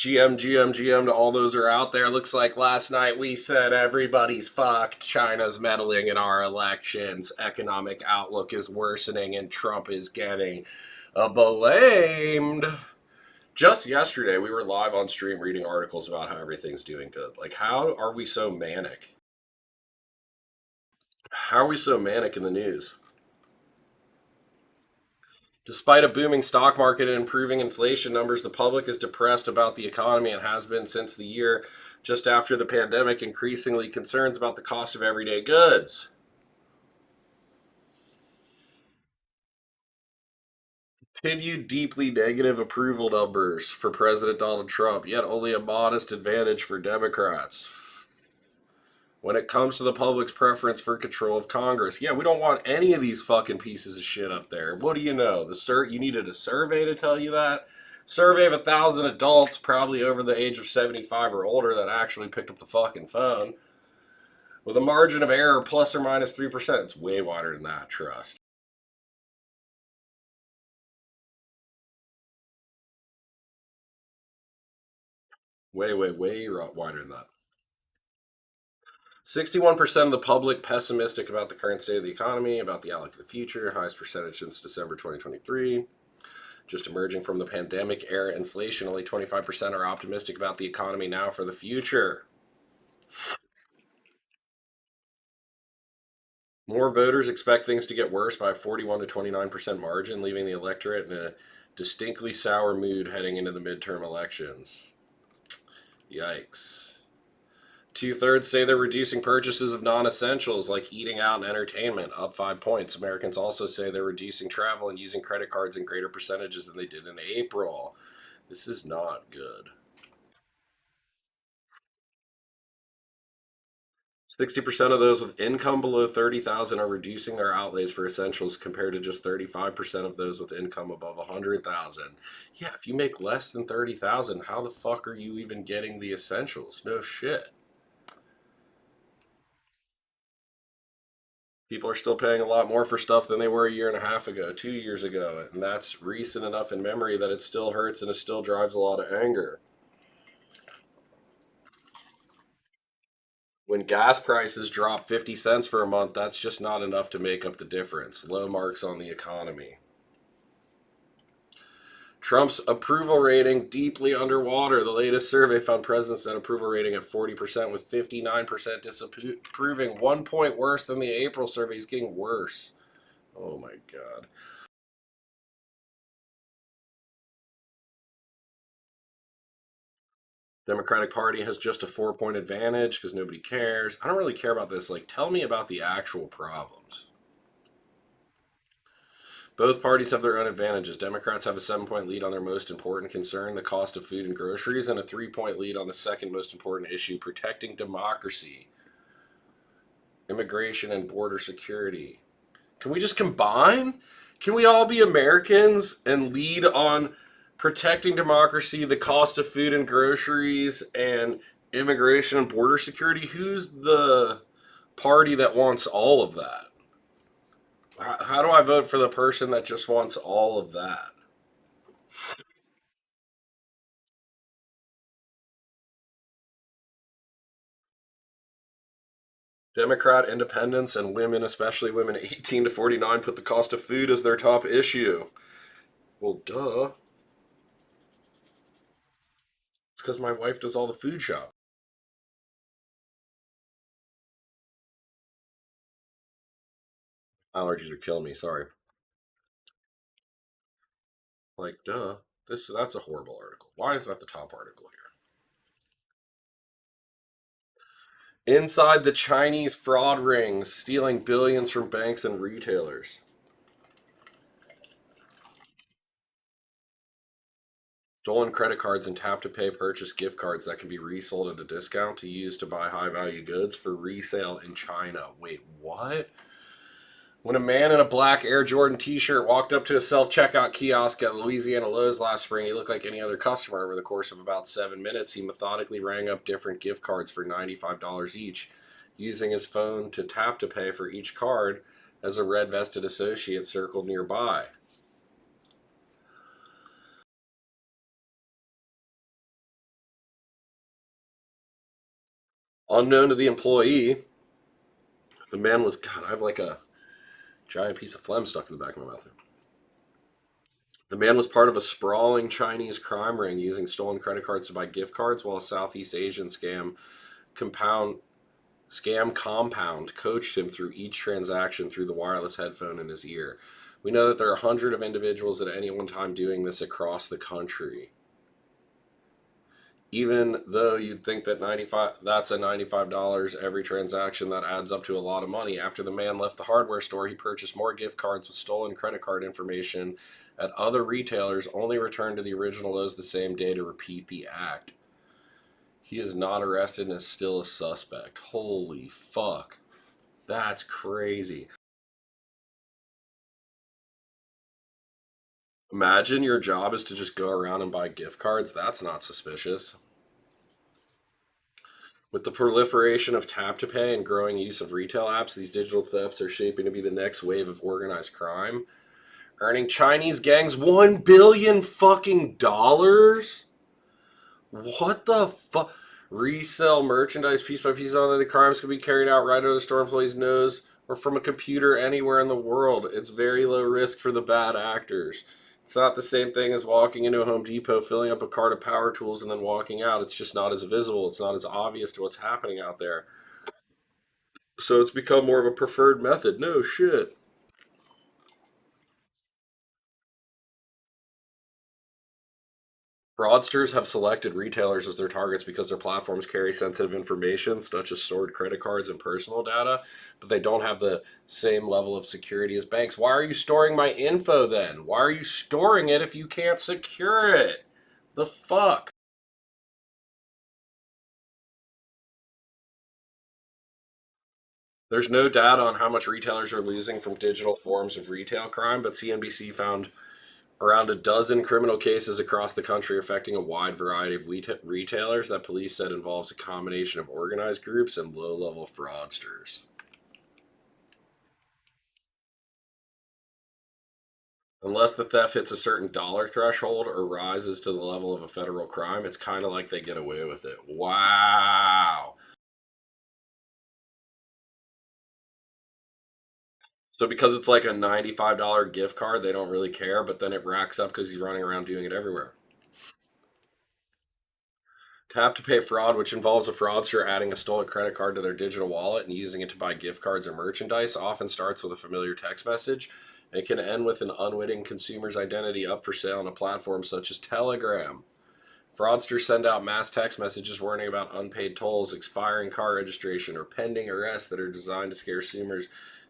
GM to all those are out there. Looks like last night we said everybody's fucked. China's meddling in our elections. Economic outlook is worsening and Trump is getting blamed. Just yesterday, we were live on stream reading articles about how everything's doing good. Like, how are we so manic? How are we so manic in the news? Despite a booming stock market and improving inflation numbers, the public is depressed about the economy and has been since the year just after the pandemic, increasingly concerns about the cost of everyday goods. Continued deeply negative approval numbers for President Donald Trump, yet only a modest advantage for Democrats. When it comes to the public's preference for control of Congress, yeah, we don't want any of these fucking pieces of shit up there. What do you know? You needed a survey to tell you that. Survey of 1,000 adults, probably over the age of 75 or older, that actually picked up the fucking phone. With a margin of error plus or minus 3%. It's way wider than that, trust. Way wider than that. 61% of the public pessimistic about the current state of the economy, about the outlook of the future, highest percentage since December 2023. Just emerging from the pandemic era inflation, only 25% are optimistic about the economy now for the future. More voters expect things to get worse by a 41 to 29% margin, leaving the electorate in a distinctly sour mood heading into the midterm elections. Yikes. Two-thirds say they're reducing purchases of non-essentials like eating out and entertainment, up 5 points. Americans also say they're reducing travel and using credit cards in greater percentages than they did in April. This is not good. 60% of those with income below 30,000 are reducing their outlays for essentials compared to just 35% of those with income above 100,000. Yeah, if you make less than 30,000, how the fuck are you even getting the essentials? No shit. People are still paying a lot more for stuff than they were a year and a half ago, 2 years ago, and that's recent enough in memory that it still hurts and it still drives a lot of anger. When gas prices drop 50 cents for a month, that's just not enough to make up the difference. Low marks on the economy. Trump's approval rating deeply underwater. The latest survey found President's net approval rating at 40%, with 59% disapproving. 1 point worse than the April survey. He's getting worse. Oh my God. Democratic Party has just a 4 point advantage because nobody cares. I don't really care about this. Like, tell me about the actual problems. Both parties have their own advantages. Democrats have a 7 point lead on their most important concern, the cost of food and groceries, and a 3 point lead on the second most important issue, protecting democracy, immigration, and border security. Can we just combine? Can we all be Americans and lead on protecting democracy, the cost of food and groceries, and immigration and border security? Who's the party that wants all of that? How do I vote for the person that just wants all of that? Democrat independents and women, especially women 18 to 49, put the cost of food as their top issue. Well, duh. It's because my wife does all the food shop. Allergies are killing me. Sorry. Like, duh. That's a horrible article. Why is that the top article here? Inside the Chinese fraud rings, stealing billions from banks and retailers. Stolen credit cards and tap to pay purchase gift cards that can be resold at a discount to use to buy high value goods for resale in China. Wait, what? When a man in a black Air Jordan t shirt walked up to a self checkout kiosk at Louisiana Lowe's last spring, he looked like any other customer. Over the course of about 7 minutes, he methodically rang up different gift cards for $95 each, using his phone to tap to pay for each card as a red vested associate circled nearby. Unknown to the employee, the man was, God, I have like a giant piece of phlegm stuck in the back of my mouth. The man was part of a sprawling Chinese crime ring using stolen credit cards to buy gift cards, while a Southeast Asian compound compound coached him through each transaction through the wireless headphone in his ear. We know that there are hundreds of individuals at any one time doing this across the country. Even though you'd think that that's a $95 every transaction, that adds up to a lot of money. After the man left the hardware store, he purchased more gift cards with stolen credit card information at other retailers, only returned to the original Lowe's the same day to repeat the act. He is not arrested and is still a suspect. Holy fuck. That's crazy. Imagine your job is to just go around and buy gift cards. That's not suspicious. With the proliferation of tap to pay and growing use of retail apps, these digital thefts are shaping to be the next wave of organized crime, earning Chinese gangs $1 billion fucking dollars. What the fuck? Resell merchandise piece by piece on the crimes can be carried out right under the store employee's nose or from a computer anywhere in the world. It's very low risk for the bad actors. It's not the same thing as walking into a Home Depot, filling up a cart of power tools, and then walking out. It's just not as visible. It's not as obvious to what's happening out there. So it's become more of a preferred method. No shit. Fraudsters have selected retailers as their targets because their platforms carry sensitive information, such as stored credit cards and personal data, but they don't have the same level of security as banks. Why are you storing my info then? Why are you storing it if you can't secure it? The fuck? There's no data on how much retailers are losing from digital forms of retail crime, but CNBC found around a dozen criminal cases across the country affecting a wide variety of retailers that police said involves a combination of organized groups and low level fraudsters. Unless the theft hits a certain dollar threshold or rises to the level of a federal crime, it's kind of like they get away with it. Wow. So because it's like a $95 gift card, they don't really care, but then it racks up because he's running around doing it everywhere. Tap to pay fraud, which involves a fraudster adding a stolen credit card to their digital wallet and using it to buy gift cards or merchandise, often starts with a familiar text message. It can end with an unwitting consumer's identity up for sale on a platform such as Telegram. Fraudsters send out mass text messages warning about unpaid tolls, expiring car registration, or pending arrests that are designed to scare consumers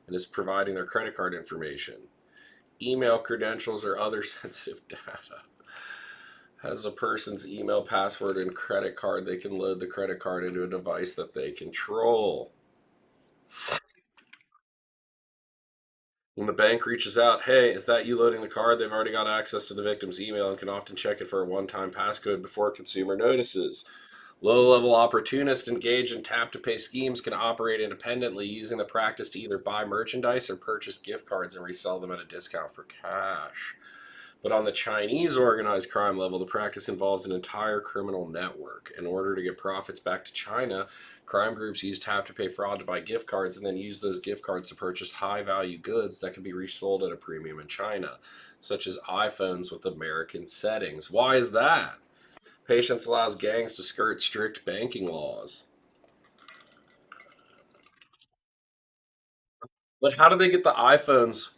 and is providing their credit card information, email credentials, or other sensitive data. Has a person's email, password, and credit card, they can load the credit card into a device that they control. When the bank reaches out, hey, is that you loading the card? They've already got access to the victim's email and can often check it for a one-time passcode before a consumer notices. Low-level opportunists engaged in tap-to-pay schemes can operate independently, using the practice to either buy merchandise or purchase gift cards and resell them at a discount for cash. But on the Chinese organized crime level, the practice involves an entire criminal network. In order to get profits back to China, crime groups use tap to pay fraud to buy gift cards and then use those gift cards to purchase high value goods that can be resold at a premium in China, such as iPhones with American settings. Why is that? Patience allows gangs to skirt strict banking laws. But how do they get the iPhones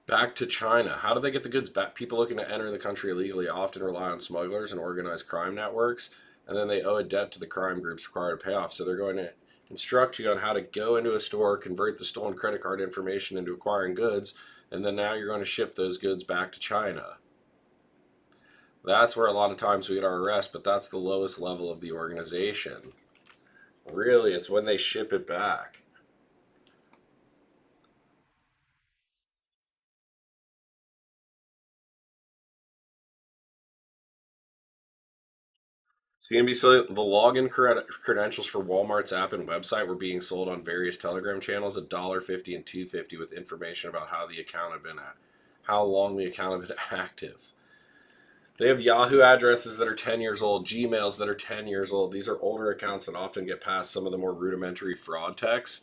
back to China? How do they get the goods back? People looking to enter the country illegally often rely on smugglers and organized crime networks, and then they owe a debt to the crime groups required to pay off. So they're going to instruct you on how to go into a store, convert the stolen credit card information into acquiring goods, and then now you're going to ship those goods back to China. That's where a lot of times we get our arrest, but that's the lowest level of the organization. Really, it's when they ship it back. CNBC, the login credentials for Walmart's app and website were being sold on various Telegram channels at $1.50 and $2.50 with information about how the account had been how long the account had been active. They have Yahoo addresses that are 10 years old, Gmails that are 10 years old. These are older accounts that often get past some of the more rudimentary fraud checks.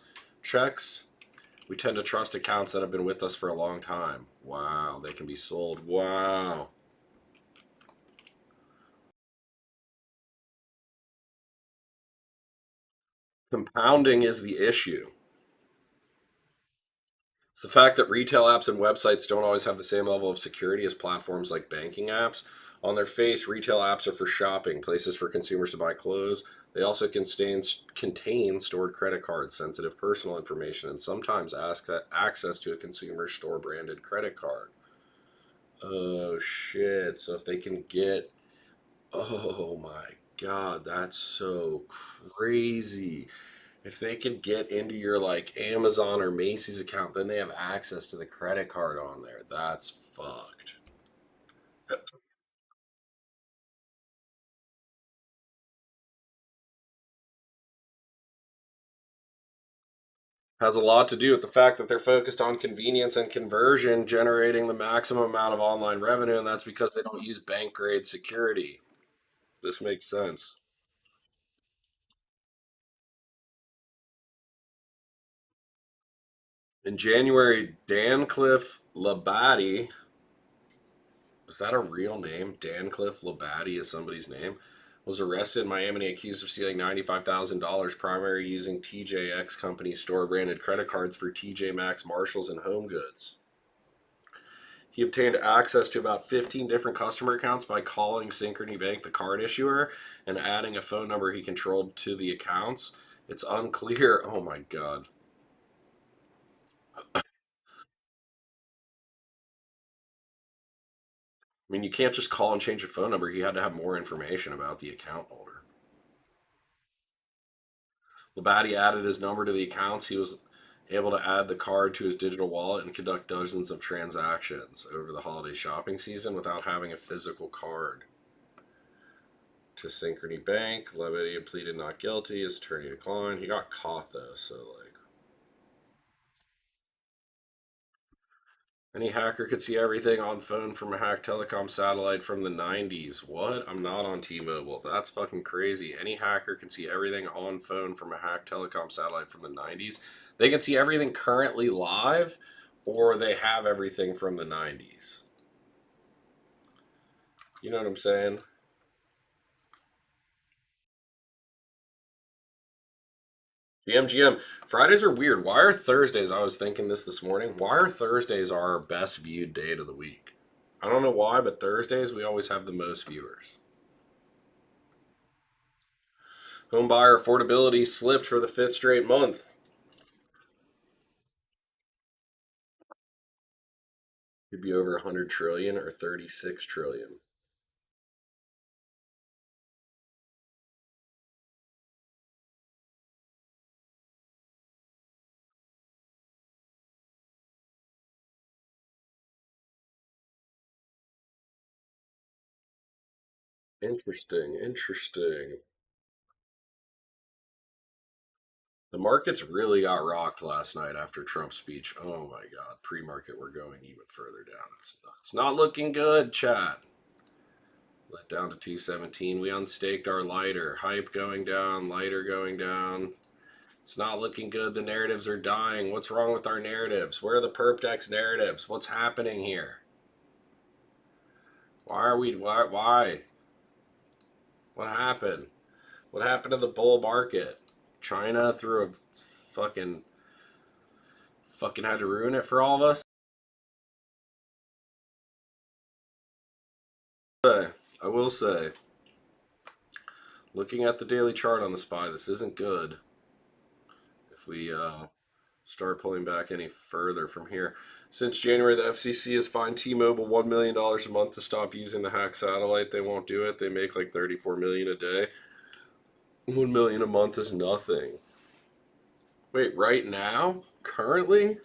We tend to trust accounts that have been with us for a long time. Wow, they can be sold. Wow. Compounding is the issue. It's the fact that retail apps and websites don't always have the same level of security as platforms like banking apps. On their face, retail apps are for shopping, places for consumers to buy clothes. They also contain stored credit cards, sensitive personal information, and sometimes ask access to a consumer's store branded credit card. Oh shit. So if they can get. Oh my god, that's so crazy. If they could get into your like Amazon or Macy's account, then they have access to the credit card on there. That's fucked. Has a lot to do with the fact that they're focused on convenience and conversion, generating the maximum amount of online revenue, and that's because they don't use bank grade security. This makes sense. In January, Dancliff Labadie, is that a real name? Dancliff Labadie is somebody's name. Was arrested in Miami and accused of stealing $95,000, primarily using TJX Company store branded credit cards for TJ Maxx, Marshalls, and Home Goods. He obtained access to about 15 different customer accounts by calling Synchrony Bank, the card issuer, and adding a phone number he controlled to the accounts. It's unclear. Oh my God. I mean, you can't just call and change a phone number. He had to have more information about the account holder. Labadie added his number to the accounts. He was able to add the card to his digital wallet and conduct dozens of transactions over the holiday shopping season without having a physical card. To Synchrony Bank, Labadie pleaded not guilty. His attorney declined. He got caught though, so like any hacker could see everything on phone from a hacked telecom satellite from the 90s. What? I'm not on T-Mobile. That's fucking crazy. Any hacker can see everything on phone from a hacked telecom satellite from the 90s. They can see everything currently live, or they have everything from the 90s. You know what I'm saying? GMGM. Fridays are weird. Why are Thursdays? I was thinking this morning. Why are Thursdays our best viewed day of the week? I don't know why, but Thursdays we always have the most viewers. Home buyer affordability slipped for the fifth straight month. Could be over 100 trillion or 36 trillion. Interesting, interesting. The markets really got rocked last night after Trump's speech. Oh my god, pre-market we're going even further down. It's not looking good, chat. Let down to 217. We unstaked our lighter. Hype going down, lighter going down. It's not looking good. The narratives are dying. What's wrong with our narratives? Where are the Perpdex narratives? What's happening here? Why are we why? What happened? What happened to the bull market? China threw a fucking had to ruin it for all of us. I will say, looking at the daily chart on the SPY, this isn't good. If we start pulling back any further from here, since January, the FCC has fined T-Mobile $1 million a month to stop using the hack satellite. They won't do it. They make like 34 million a day. 1 million a month is nothing. Wait, right now, currently,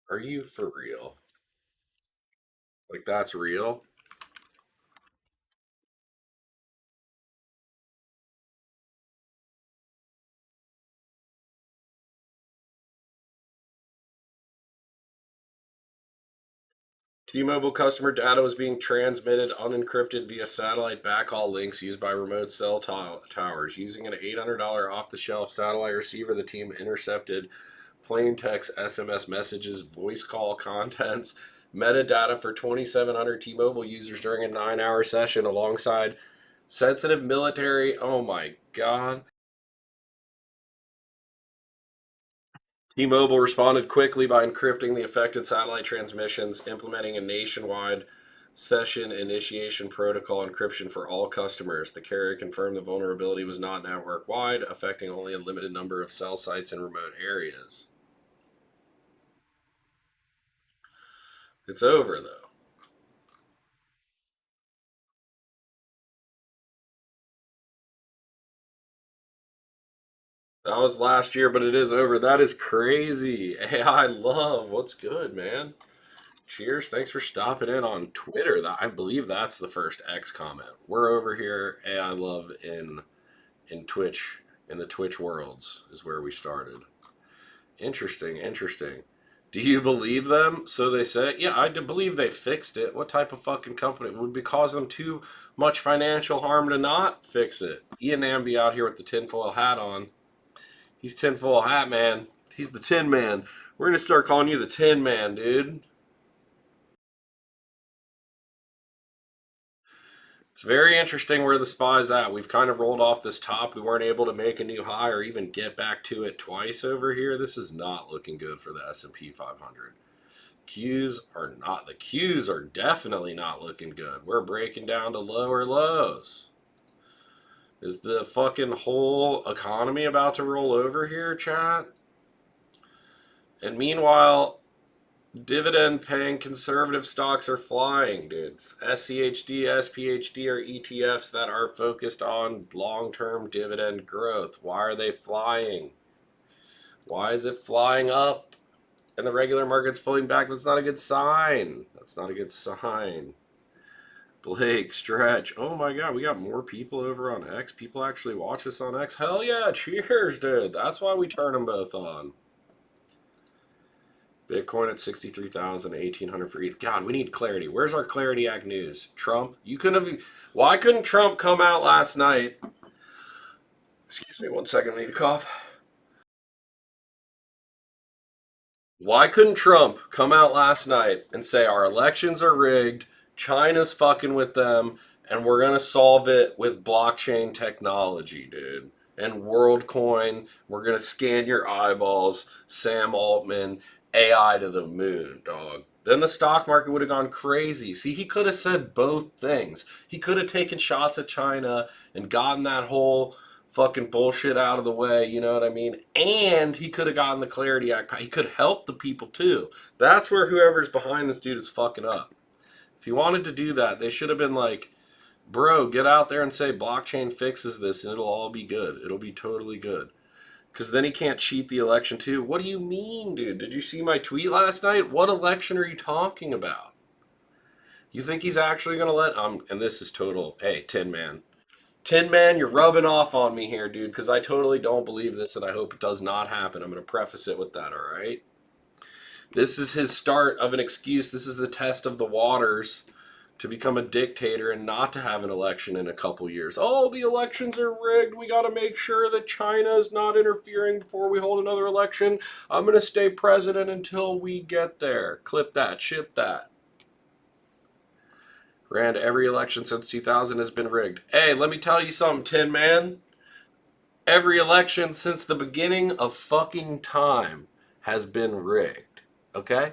are you for real? Like that's real? T-Mobile customer data was being transmitted unencrypted via satellite backhaul links used by remote cell towers. Using an $800 off-the-shelf satellite receiver, the team intercepted plain text SMS messages, voice call contents, metadata for 2,700 T-Mobile users during a 9-hour session alongside sensitive military. Oh my God. T-Mobile responded quickly by encrypting the affected satellite transmissions, implementing a nationwide session initiation protocol encryption for all customers. The carrier confirmed the vulnerability was not network-wide, affecting only a limited number of cell sites in remote areas. It's over, though. That was last year, but it is over. That is crazy. AI love. What's good, man? Cheers. Thanks for stopping in on Twitter. I believe that's the first X comment. We're over here, AI love in Twitch, in the Twitch worlds is where we started. Interesting, interesting. Do you believe them? So they say, yeah, I do believe they fixed it. What type of fucking company would be cause them too much financial harm to not fix it? Ian Namby out here with the tinfoil hat on. He's tinfoil hat man. He's the Tin Man. We're gonna start calling you the Tin Man, dude. It's very interesting where the SPY's at. We've kind of rolled off this top. We weren't able to make a new high or even get back to it twice over here. This is not looking good for the S&P 500. The Qs are definitely not looking good. We're breaking down to lower lows. Is the fucking whole economy about to roll over here, chat? And meanwhile, dividend paying conservative stocks are flying, dude. SCHD, SPHD are ETFs that are focused on long term dividend growth. Why are they flying? Why is it flying up and the regular market's pulling back? That's not a good sign. That's not a good sign. Blake, Stretch. Oh my God, we got more people over on X. People actually watch us on X. Hell yeah, cheers, dude. That's why we turn them both on. Bitcoin at 63,000, 1,800 for ETH. God, we need clarity. Where's our Clarity Act news? Trump? You couldn't have. Why couldn't Trump come out last night? Excuse me, 1 second. I need to cough. Why couldn't Trump come out last night and say our elections are rigged, China's fucking with them, and we're going to solve it with blockchain technology, dude? And WorldCoin, we're going to scan your eyeballs, Sam Altman, AI to the moon, dog. Then the stock market would have gone crazy. See, he could have said both things. He could have taken shots at China and gotten that whole fucking bullshit out of the way, you know what I mean? And he could have gotten the Clarity Act. He could help the people too. That's where whoever's behind this dude is fucking up. If he wanted to do that, they should have been like, bro, get out there and say blockchain fixes this and it'll all be good. It'll be totally good. Because then he can't cheat the election too. What do you mean, dude? Did you see my tweet last night? What election are you talking about? You think he's actually going to let... and this is total... Hey, Tin Man. Tin Man, you're rubbing off on me here, dude, because I totally don't believe this and I hope it does not happen. I'm going to preface it with that, all right? This is his start of an excuse. This is the test of the waters to become a dictator and not to have an election in a couple years. Oh, the elections are rigged. We got to make sure that China is not interfering before we hold another election. I'm going to stay president until we get there. Clip that. Ship that. Rand, every election since 2000 has been rigged. Hey, let me tell you something, Tin Man. Every election since the beginning of fucking time has been rigged. Okay?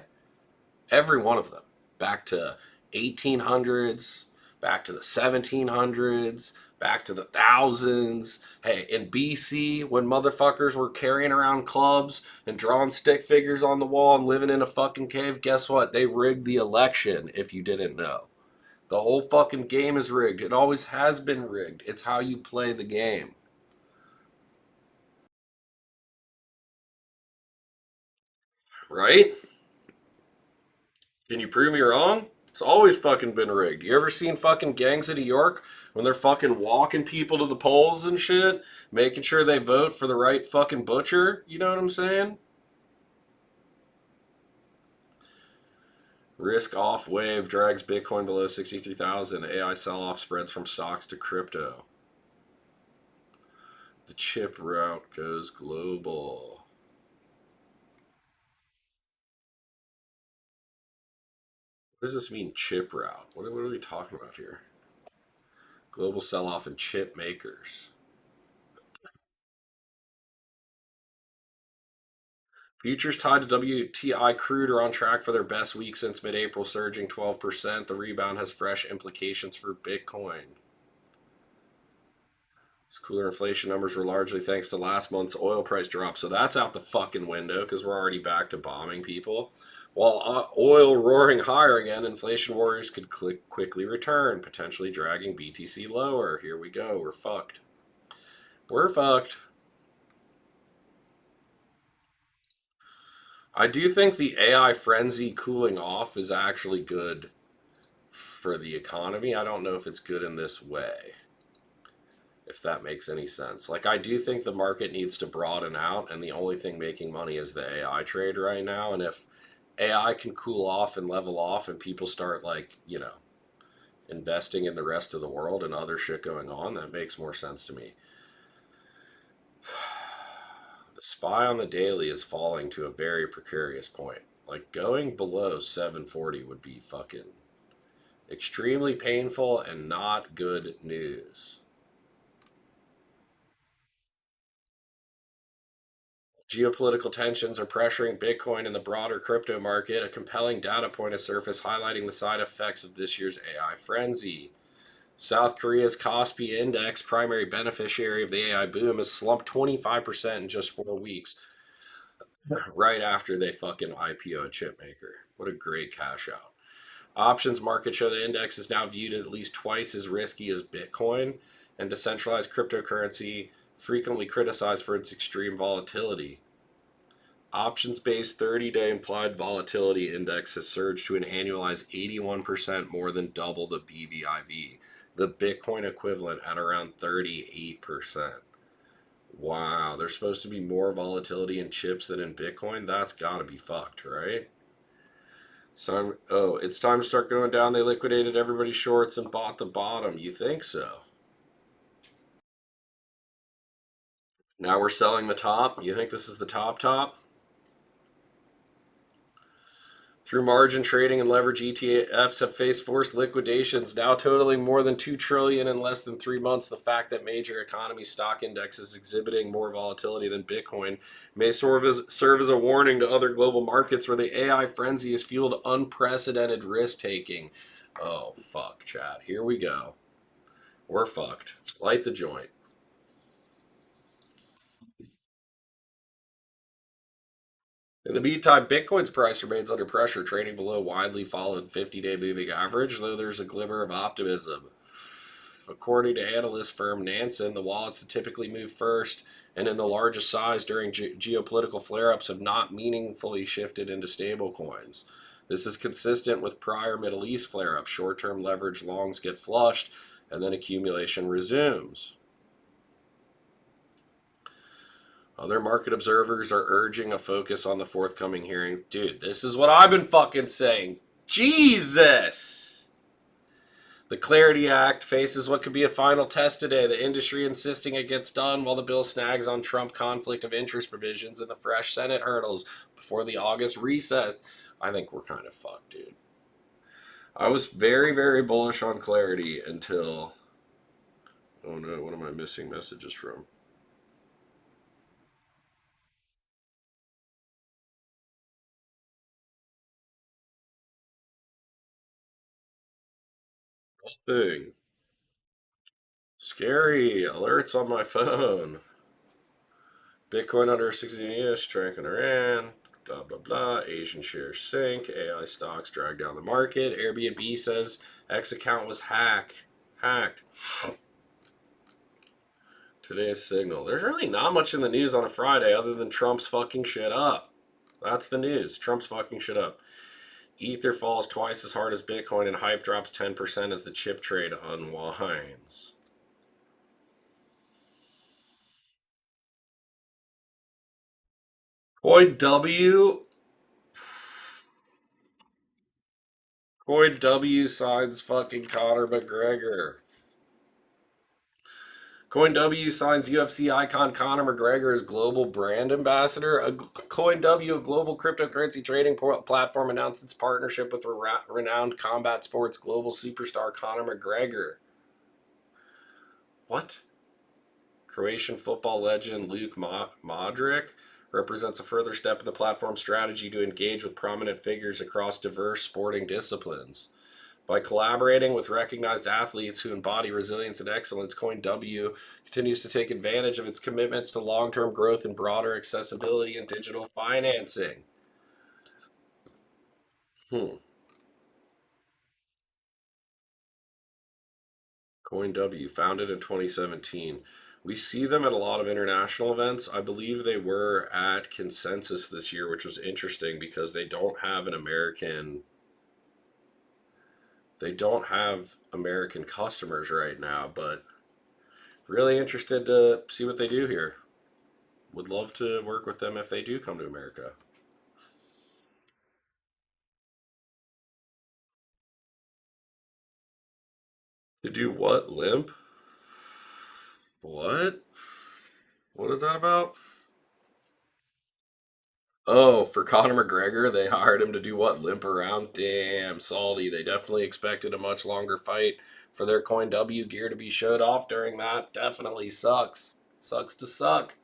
Every one of them. Back to 1800s, back to the 1700s, back to the thousands. Hey, in BC, when motherfuckers were carrying around clubs and drawing stick figures on the wall and living in a fucking cave, guess what? They rigged the election, if you didn't know. The whole fucking game is rigged. It always has been rigged. It's how you play the game. Right? Can you prove me wrong? It's always fucking been rigged. You ever seen fucking gangs of New York when they're fucking walking people to the polls and shit, making sure they vote for the right fucking butcher? You know what I'm saying? Risk off wave drags Bitcoin below 63,000. AI sell off spreads from stocks to crypto. The chip route goes global. What does this mean, chip route? What are we talking about here? Global sell off in chip makers. Futures tied to WTI crude are on track for their best week since mid April, surging 12%. The rebound has fresh implications for Bitcoin. These cooler inflation numbers were largely thanks to last month's oil price drop, so that's out the fucking window because we're already back to bombing people. While oil roaring higher again, inflation warriors could quickly return, potentially dragging BTC lower. Here we go. We're fucked. We're fucked. I do think the AI frenzy cooling off is actually good for the economy. I don't know if it's good in this way, if that makes any sense. Like, I do think the market needs to broaden out, and the only thing making money is the AI trade right now. And if AI can cool off and level off, and people start, like, investing in the rest of the world and other shit going on, that makes more sense to me. The SPY on the daily is falling to a very precarious point. Like, going below 740 would be fucking extremely painful and not good news. Geopolitical tensions are pressuring Bitcoin and the broader crypto market. A compelling data point has surfaced highlighting the side effects of this year's AI frenzy. South Korea's Kospi Index, primary beneficiary of the AI boom, has slumped 25% in just 4 weeks, right after they fucking IPO a chipmaker. What a great cash out. Options market show the index is now viewed at least twice as risky as Bitcoin, and decentralized cryptocurrency frequently criticized for its extreme volatility. Options based 30-day implied volatility index has surged to an annualized 81%, more than double the BVIV, the Bitcoin equivalent at around 38%. Wow, there's supposed to be more volatility in chips than in Bitcoin? That's gotta be fucked, right? So, it's time to start going down. They liquidated everybody's shorts and bought the bottom. You think so? Now we're selling the top? You think this is the top? Through margin trading and leverage, ETFs have faced forced liquidations, now totaling more than $2 trillion in less than 3 months. The fact that major economy stock indexes exhibiting more volatility than Bitcoin may serve as a warning to other global markets where the AI frenzy has fueled unprecedented risk taking. Oh, fuck, chat. Here we go. We're fucked. Light the joint. In the meantime, Bitcoin's price remains under pressure, trading below widely followed 50-day moving average, though there's a glimmer of optimism. According to analyst firm Nansen, the wallets that typically move first and in the largest size during geopolitical flare-ups have not meaningfully shifted into stablecoins. This is consistent with prior Middle East flare-ups. Short-term leverage longs get flushed, and then accumulation resumes. Other market observers are urging a focus on the forthcoming hearing. Dude, this is what I've been fucking saying. Jesus! The Clarity Act faces what could be a final test today. The industry insisting it gets done while the bill snags on Trump conflict of interest provisions and the fresh Senate hurdles before the August recess. I think we're kind of fucked, dude. I was very, very bullish on Clarity until. Oh no, what am I missing messages from? Thing. Scary alerts on my phone. Bitcoin under 16 years, strength in Iran, blah, blah, blah. Asian shares sink. AI stocks drag down the market. Airbnb says X account was hacked. Today's signal. There's really not much in the news on a Friday other than Trump's fucking shit up. That's the news. Trump's fucking shit up. Ether falls twice as hard as Bitcoin and hype drops 10% as the chip trade unwinds. Boy, W Boy W signs fucking Conor McGregor. CoinW signs UFC icon Conor McGregor as global brand ambassador. CoinW, a global cryptocurrency trading platform, announced its partnership with renowned combat sports global superstar Conor McGregor. What? Croatian football legend Luke Modric represents a further step in the platform's strategy to engage with prominent figures across diverse sporting disciplines. By collaborating with recognized athletes who embody resilience and excellence, CoinW continues to take advantage of its commitments to long term growth and broader accessibility in digital financing. Hmm. CoinW, founded in 2017. We see them at a lot of international events. I believe they were at Consensus this year, which was interesting because they don't have American customers right now, but really interested to see what they do here. Would love to work with them if they do come to America. To do what? Limp? What? What is that about? Oh, for Conor McGregor, they hired him to do what? Limp around? Damn, salty. They definitely expected a much longer fight for their Coin W gear to be showed off during that. Definitely sucks. Sucks to suck.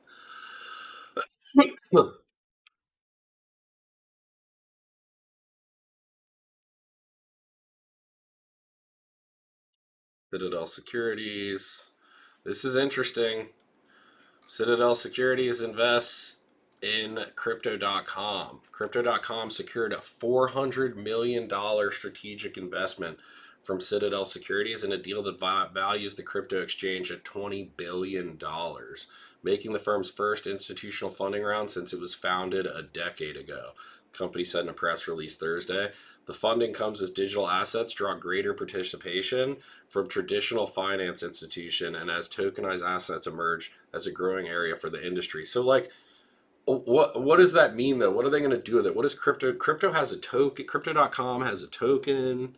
Citadel Securities. This is interesting. Citadel Securities invests in Crypto.com. Crypto.com secured a $400 million strategic investment from Citadel Securities in a deal that values the crypto exchange at $20 billion, making the firm's first institutional funding round since it was founded a decade ago. The company said in a press release Thursday. The funding comes as digital assets draw greater participation from traditional finance institution and as tokenized assets emerge as a growing area for the industry. So like what does that mean though? What are they going to do with it? What is crypto has a token, crypto.com has a token.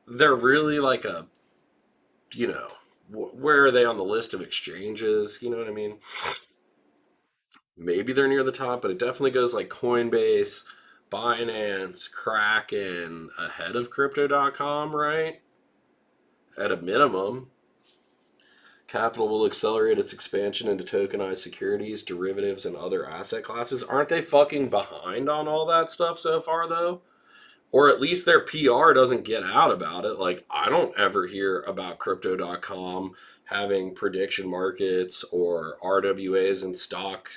They're really like a, you know, where are they on the list of exchanges? You know what I mean? Maybe they're near the top, but it definitely goes like Coinbase, Binance, Kraken ahead of crypto.com, right? At a minimum. Capital will accelerate its expansion into tokenized securities, derivatives, and other asset classes. Aren't they fucking behind on all that stuff so far, though? Or at least their PR doesn't get out about it. Like, I don't ever hear about crypto.com having prediction markets or RWAs and stock,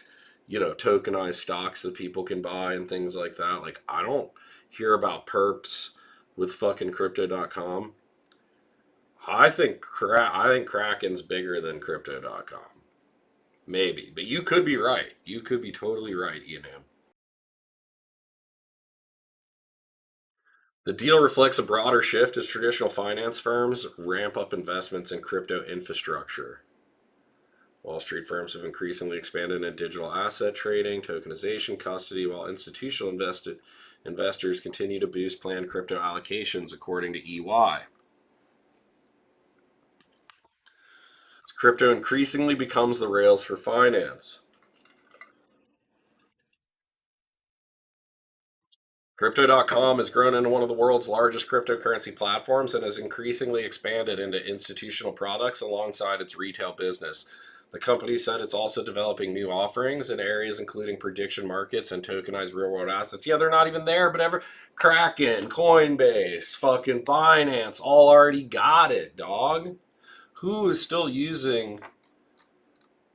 tokenized stocks that people can buy and things like that. Like, I don't hear about perps with fucking crypto.com. I think Kraken's bigger than crypto.com. Maybe, but you could be right. You could be totally right, Ian M. The deal reflects a broader shift as traditional finance firms ramp up investments in crypto infrastructure. Wall Street firms have increasingly expanded in digital asset trading, tokenization, custody, while institutional investors continue to boost planned crypto allocations, according to EY. As crypto increasingly becomes the rails for finance. Crypto.com has grown into one of the world's largest cryptocurrency platforms and has increasingly expanded into institutional products alongside its retail business. The company said it's also developing new offerings in areas including prediction markets and tokenized real world assets. Yeah, they're not even there, but Kraken, Coinbase, fucking Binance all already got it, dog. Who is still using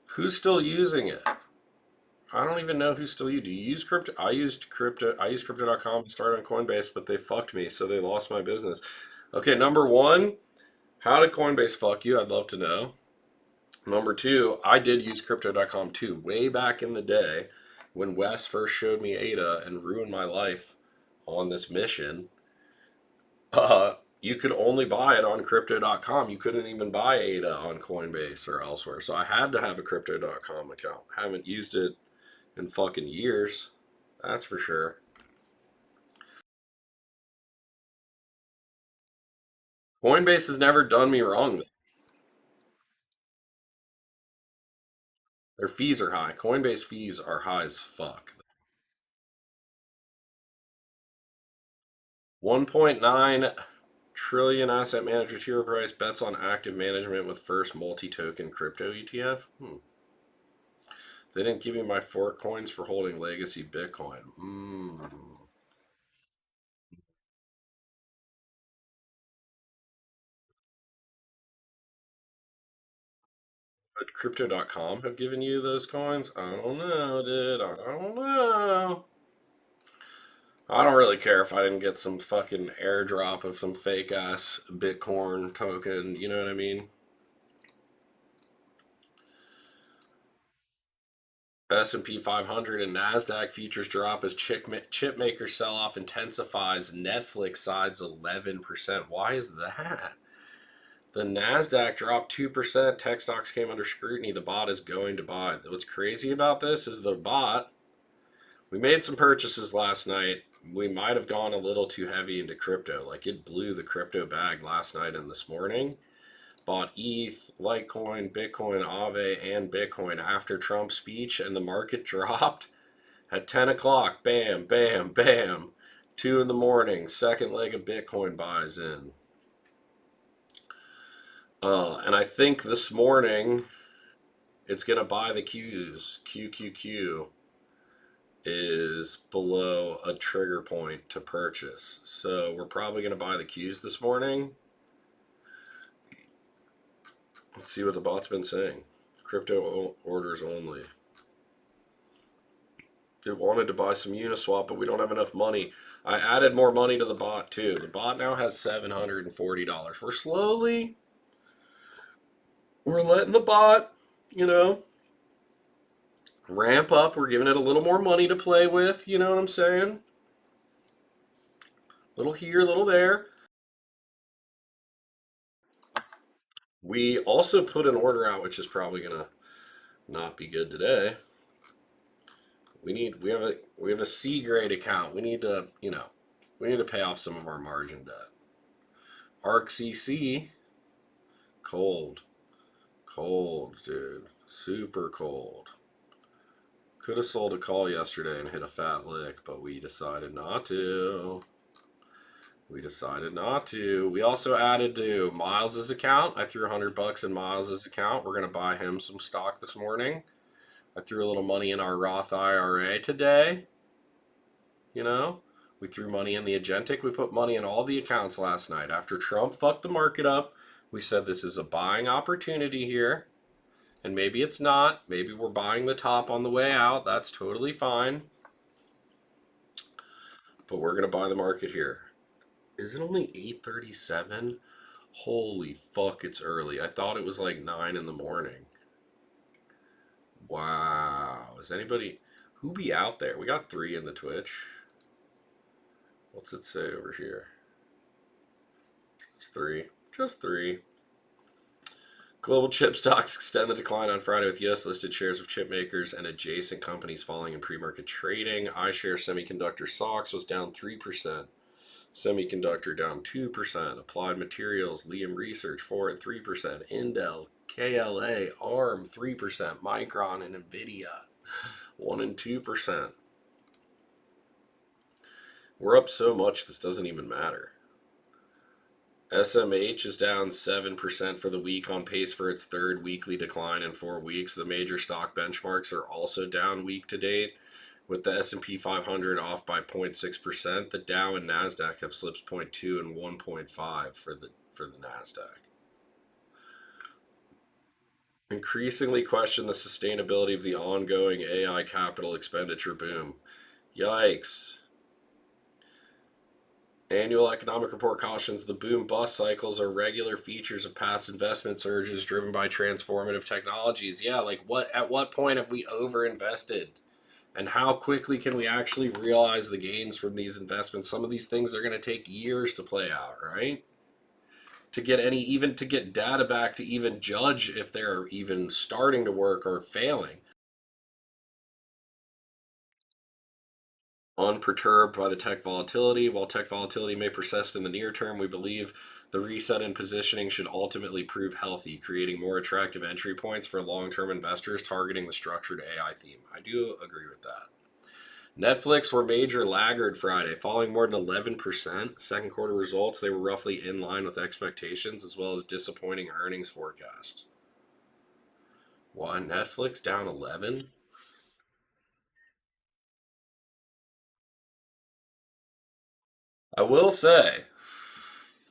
who's still using it? I don't even know who's still you. Do you use crypto? I used crypto.com to start on Coinbase, but they fucked me, so they lost my business. Okay, number one, how did Coinbase fuck you? I'd love to know. Number two, I did use crypto.com too, way back in the day when Wes first showed me ADA and ruined my life on this mission. You could only buy it on crypto.com. You couldn't even buy ADA on Coinbase or elsewhere. So I had to have a crypto.com account. Haven't used it in fucking years. That's for sure. Coinbase has never done me wrong. Their fees are high. Coinbase fees are high as fuck. 1.9 trillion asset manager T. Rowe Price bets on active management with first multi-token crypto ETF. They didn't give me my fork coins for holding legacy Bitcoin. Would crypto.com have given you those coins? I don't know, dude. I don't know. I don't really care if I didn't get some fucking airdrop of some fake ass Bitcoin token. You know what I mean? S&P 500 and Nasdaq futures drop as chip maker sell off intensifies. Netflix sides 11%. Why is that? The Nasdaq dropped 2%. Tech stocks came under scrutiny. The bot is going to buy. What's crazy about this is the bot. We made some purchases last night. We might have gone a little too heavy into crypto. Like it blew the crypto bag last night and this morning. Bought ETH, Litecoin, Bitcoin, Aave, and Bitcoin after Trump's speech, and the market dropped at 10 o'clock. Bam, bam, bam. 2 in the morning, second leg of Bitcoin buys in. And I think this morning it's going to buy the Qs. QQQ is below a trigger point to purchase. So we're probably going to buy the Qs this morning. Let's see what the bot's been saying. Crypto orders only. It wanted to buy some Uniswap, but we don't have enough money. I added more money to the bot too. The bot now has $740. We're letting the bot, ramp up. We're giving it a little more money to play with. You know what I'm saying? Little here, little there. We also put an order out, which is probably gonna not be good today. We have a C grade account. We need to pay off some of our margin debt. ARKCC, cold, dude, super cold. Could have sold a call yesterday and hit a fat lick, but we decided not to. We also added to Miles's account. I threw $100 in Miles's account. We're gonna buy him some stock this morning. I threw a little money in our Roth IRA today. We threw money in the Agentic. We put money in all the accounts last night. After Trump fucked the market up, we said this is a buying opportunity here. And maybe it's not. Maybe we're buying the top on the way out. That's totally fine. But we're going to buy the market here. Is it only 8:37? Holy fuck, it's early. I thought it was like 9 in the morning. Wow. Is anybody... Who be out there? We got 3 in the Twitch. What's it say over here? Just 3. Just 3. Global chip stocks extend the decline on Friday with U.S. listed shares of chip makers and adjacent companies falling in pre-market trading. iShares Semiconductor stocks was down 3%. Semiconductor down 2%. Applied Materials, Liam Research 4 and 3%. Intel, KLA, ARM 3%. Micron and Nvidia 1 and 2%. We're up so much this doesn't even matter. SMH is down 7% for the week, on pace for its third weekly decline in 4 weeks. The major stock benchmarks are also down week to date, with the S&P 500 off by 0.6%. The Dow and Nasdaq have slipped 0.2 and 1.5 for the Nasdaq. Increasingly question the sustainability of the ongoing AI capital expenditure boom. Yikes. Annual economic report cautions the boom-bust cycles are regular features of past investment surges driven by transformative technologies. Yeah, like at what point have we overinvested? And how quickly can we actually realize the gains from these investments? Some of these things are going to take years to play out, right? To get data back to even judge if they're even starting to work or failing. unperturbed by the tech volatility. While tech volatility may persist in the near term, we believe the reset in positioning should ultimately prove healthy, creating more attractive entry points for long-term investors targeting the structured AI theme. I do agree with that. Netflix were major laggard Friday, falling more than 11%. Second quarter results, they were roughly in line with expectations as well as disappointing earnings forecasts. Why Netflix down 11? I will say,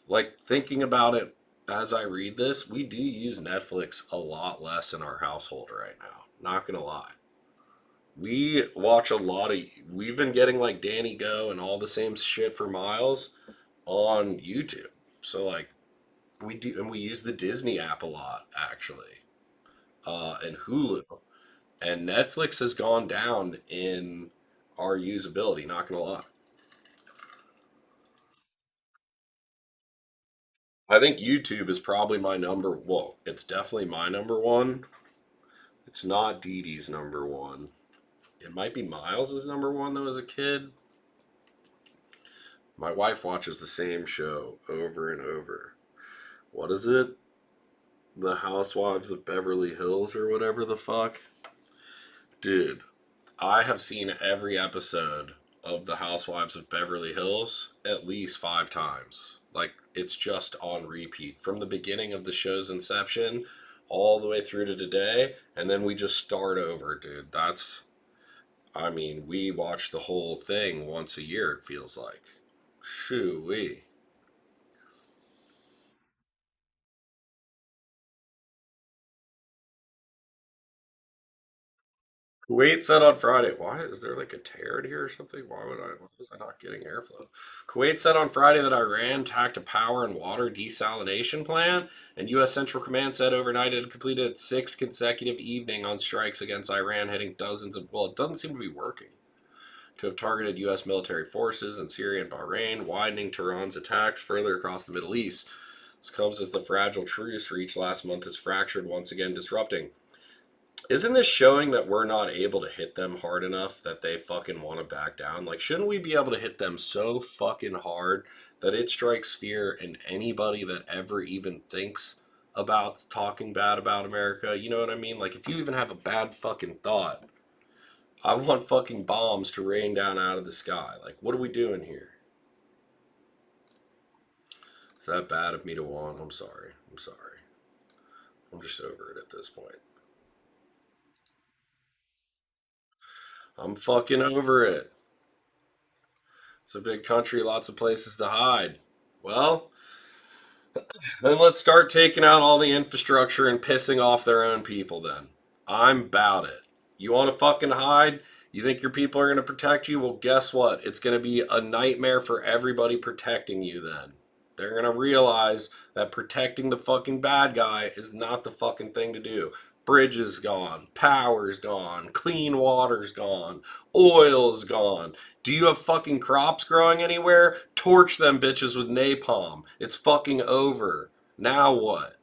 like thinking about it as I read this, we do use Netflix a lot less in our household right now. Not gonna lie. We watch a lot of. We've been getting like Danny Go and all the same shit for Miles on YouTube. So like we do, and we use the Disney app a lot actually, and Hulu. And Netflix has gone down in our usability. Not gonna lie. I think YouTube is probably my number. Well, it's definitely my number one. It's not Dee Dee's number one. It might be Miles's number one though as a kid. My wife watches the same show over and over. What is it? The Housewives of Beverly Hills or whatever the fuck? Dude, I have seen every episode of The Housewives of Beverly Hills at least 5 times. Like, it's just on repeat from the beginning of the show's inception all the way through to today, and then we just start over, dude. I mean, we watch the whole thing once a year, it feels like. Shoo wee. Kuwait said on Friday, why is there like a tear in here or something? Why was I not getting airflow? Kuwait said on Friday that Iran attacked a power and water desalination plant, and U.S. Central Command said overnight it had completed its sixth consecutive evening on strikes against Iran, hitting dozens of, well, it doesn't seem to be working, to have targeted U.S. military forces in Syria and Bahrain, widening Tehran's attacks further across the Middle East. This comes as the fragile truce reached last month is fractured, once again disrupting. Isn't this showing that we're not able to hit them hard enough that they fucking want to back down? Like, shouldn't we be able to hit them so fucking hard that it strikes fear in anybody that ever even thinks about talking bad about America? You know what I mean? Like, if you even have a bad fucking thought, I want fucking bombs to rain down out of the sky. Like, what are we doing here? Is that bad of me to want? I'm sorry. I'm sorry. I'm just over it at this point. I'm fucking over it. It's a big country, lots of places to hide. Well, then let's start taking out all the infrastructure and pissing off their own people then. I'm about it. You want to fucking hide? You think your people are going to protect you? Well, guess what? It's going to be a nightmare for everybody protecting you then. They're going to realize that protecting the fucking bad guy is not the fucking thing to do. Bridges gone, power's gone, clean water's gone, oil's gone. Do you have fucking crops growing anywhere? Torch them bitches with napalm. It's fucking over. Now what?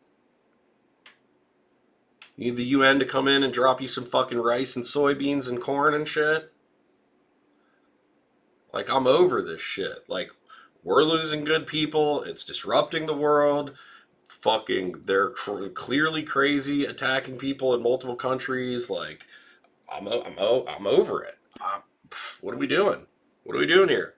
You need the UN to come in and drop you some fucking rice and soybeans and corn and shit? Like, I'm over this shit. Like, we're losing good people. It's disrupting the world. Fucking, they're clearly crazy, attacking people in multiple countries. Like, I'm over it. What are we doing? What are we doing here?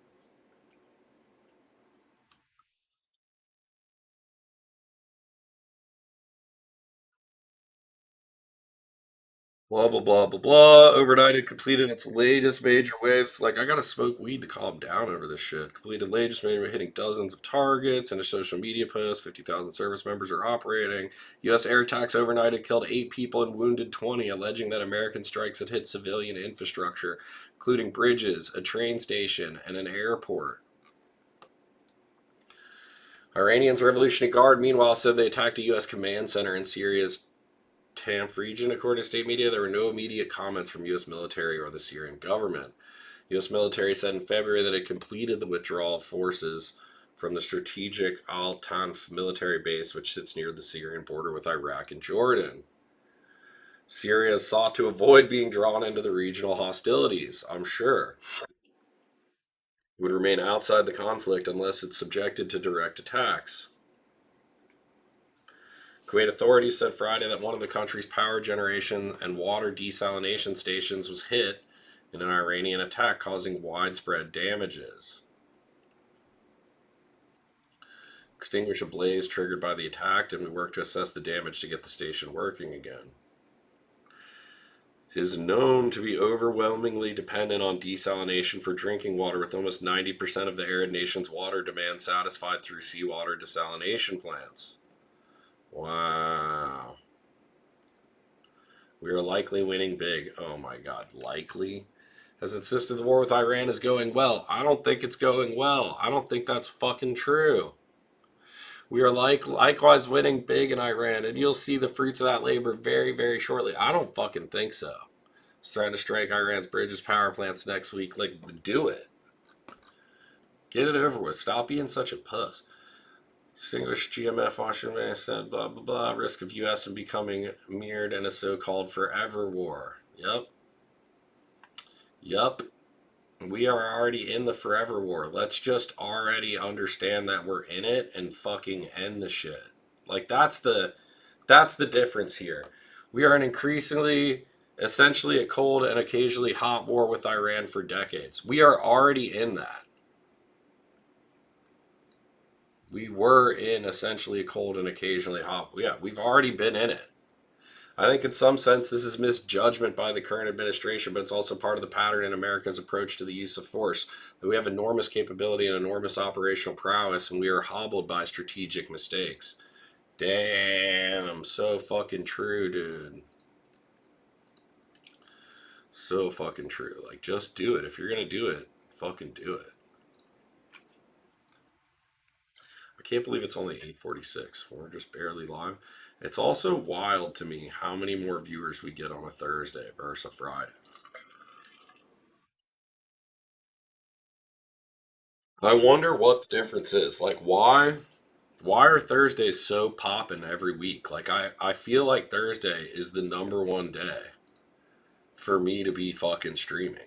Blah blah blah blah blah. Overnight, it completed its latest major waves. Like, I gotta smoke weed to calm down over this shit. Completed latest major, hitting dozens of targets. In a social media post, 50,000 service members are operating. U.S. air attacks overnight had killed 8 people and wounded 20, alleging that American strikes had hit civilian infrastructure, including bridges, a train station, and an airport. Iranians Revolutionary Guard, meanwhile, said they attacked a U.S. command center in Syria's Tanf region, according to state media. There were no immediate comments from U.S. military or the Syrian government. U.S. military said in February that it completed the withdrawal of forces from the strategic Al Tanf military base, which sits near the Syrian border with Iraq and Jordan. Syria sought to avoid being drawn into the regional hostilities, I'm sure. would remain outside the conflict unless it's subjected to direct attacks. Kuwait authorities said Friday that one of the country's power generation and water desalination stations was hit in an Iranian attack, causing widespread damages. Extinguish a blaze triggered by the attack, and we work to assess the damage to get the station working again. It is known to be overwhelmingly dependent on desalination for drinking water, with almost 90% of the arid nation's water demand satisfied through seawater desalination plants. Wow. We are likely winning big. Oh my god, likely? Has insisted the war with Iran is going well. I don't think it's going well. I don't think that's fucking true. We are likewise winning big in Iran, and you'll see the fruits of that labor very, very shortly. I don't fucking think so. It's trying to strike Iran's bridges power plants next week. Like, do it. Get it over with. Stop being such a puss. Distinguished GMF Washington said, blah, blah, blah. Risk of U.S. and becoming mirrored in a so-called forever war. Yup. We are already in the forever war. Let's just already understand that we're in it and fucking end the shit. Like, that's the difference here. We are an increasingly, essentially a cold and occasionally hot war with Iran for decades. We are already in that. We were in essentially a cold and occasionally hot. Yeah, we've already been in it. I think in some sense this is misjudgment by the current administration, but it's also part of the pattern in America's approach to the use of force. That we have enormous capability and enormous operational prowess, and we are hobbled by strategic mistakes. Damn, so fucking true, dude. So fucking true. Like, just do it. If you're gonna do it, fucking do it. I can't believe it's only 8:46. We're just barely live. It's also wild to me how many more viewers we get on a Thursday versus a Friday. I wonder what the difference is. Like, why are Thursdays so poppin' every week? Like, I feel like Thursday is the number one day for me to be fucking streaming.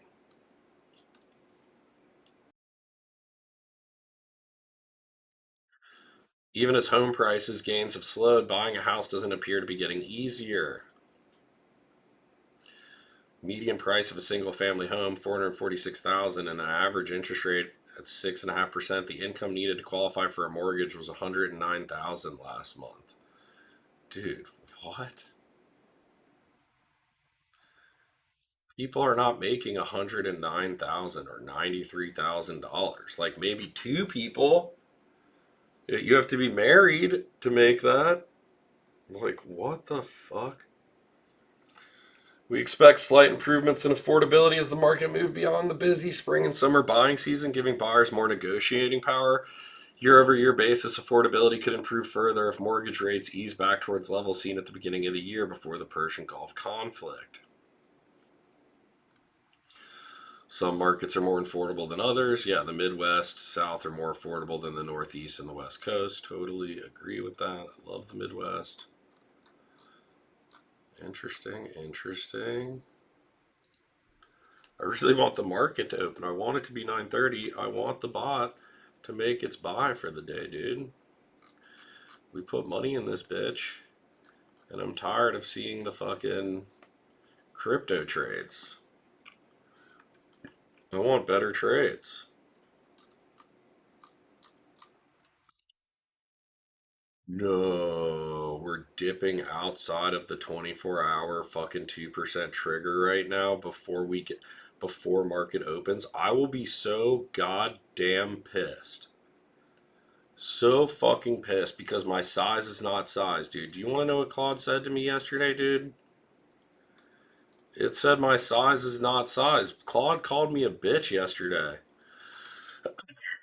Even as home prices gains have slowed, buying a house doesn't appear to be getting easier. Median price of a single family home, 446,000, and an average interest rate at 6.5%. The income needed to qualify for a mortgage was 109,000 last month. Dude, what? People are not making 109,000 or $93,000. Like, maybe two people. You have to be married to make that. Like, what the fuck? We expect slight improvements in affordability as the market moves beyond the busy spring and summer buying season, giving buyers more negotiating power. Year-over-year basis, affordability could improve further if mortgage rates ease back towards levels seen at the beginning of the year before the Persian Gulf conflict. Some markets are more affordable than others. Yeah, the Midwest, South are more affordable than the Northeast and the West Coast. Totally agree with that. I love the Midwest. Interesting. I really want the market to open. I want it to be 9:30. I want the bot to make its buy for the day, dude. We put money in this bitch, and I'm tired of seeing the fucking crypto trades. I want better trades. No, we're dipping outside of the 24-hour fucking 2% trigger right now before market opens. I will be so goddamn pissed. So fucking pissed because my size is not size, dude. Do you want to know what Claude said to me yesterday, dude? It said my size is not size. Claude called me a bitch yesterday.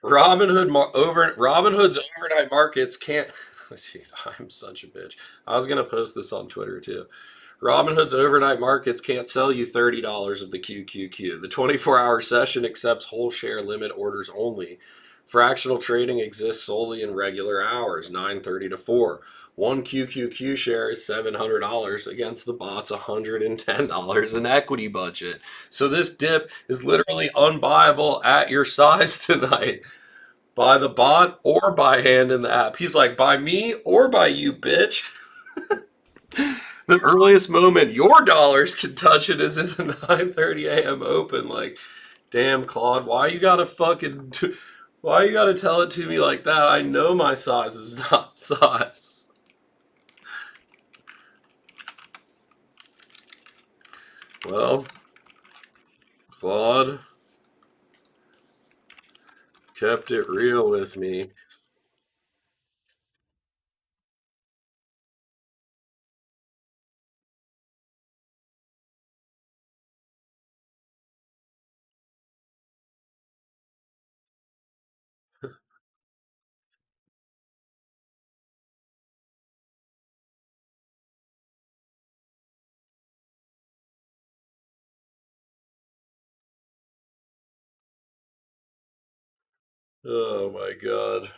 Robinhood's overnight markets can't. Dude, I'm such a bitch. I was gonna post this on Twitter too. Robinhood's overnight markets can't sell you $30 of the QQQ. The 24-hour session accepts whole share limit orders only. Fractional trading exists solely in regular hours, 9:30 to 4. One QQQ share is $700 against the bot's $110 in equity budget. So this dip is literally unbuyable at your size tonight. Buy the bot or buy hand in the app. He's like, buy me or buy you, bitch. The earliest moment your dollars can touch it is in the 9:30 a.m. open. Like, damn, Claude, why you gotta tell it to me like that? I know my size is not size. Well, Claude kept it real with me. Oh my god.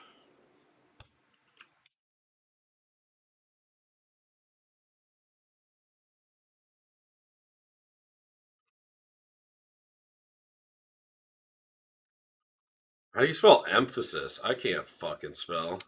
How do you spell emphasis? I can't fucking spell.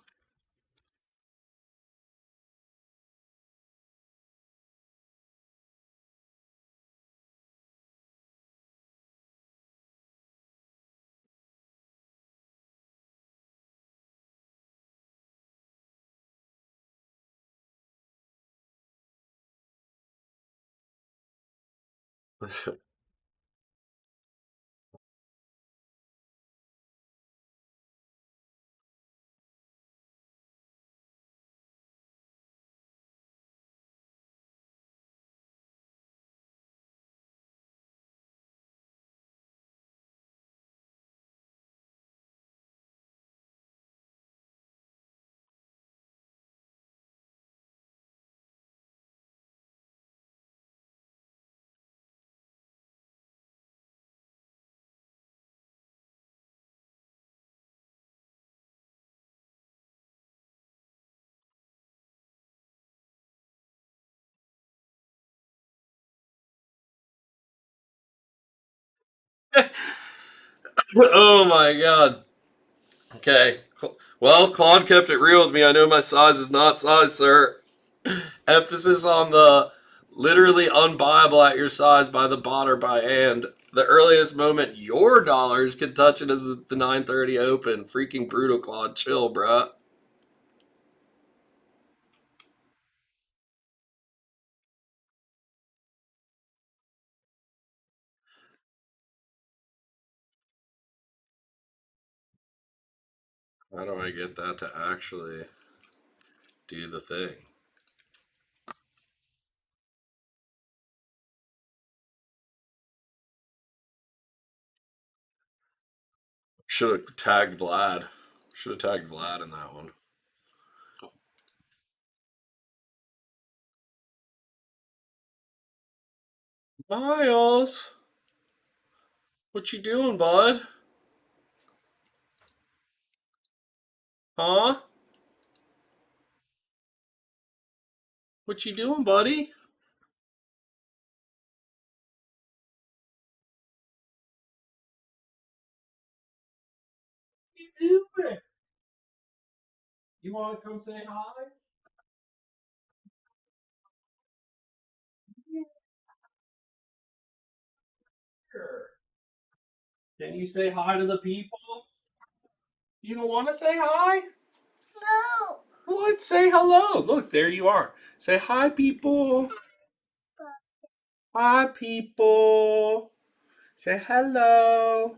Oh my god. Okay. Well, Claude kept it real with me. I know my size is not size, sir. Emphasis on the literally unbuyable at your size by the bot or by hand. The earliest moment your dollars can touch it is the 9:30 open. Freaking brutal, Claude. Chill, bruh. How do I get that to actually do the thing? Should have tagged Vlad. Should have tagged Vlad in that one. Miles, what you doing, bud? Huh? What you doing, buddy? What you doing? You want to come say hi? Sure. Can you say hi to the people? You don't want to say hi? No. What? Say hello. Look, there you are. Say hi, people. Hi, people. Say hello.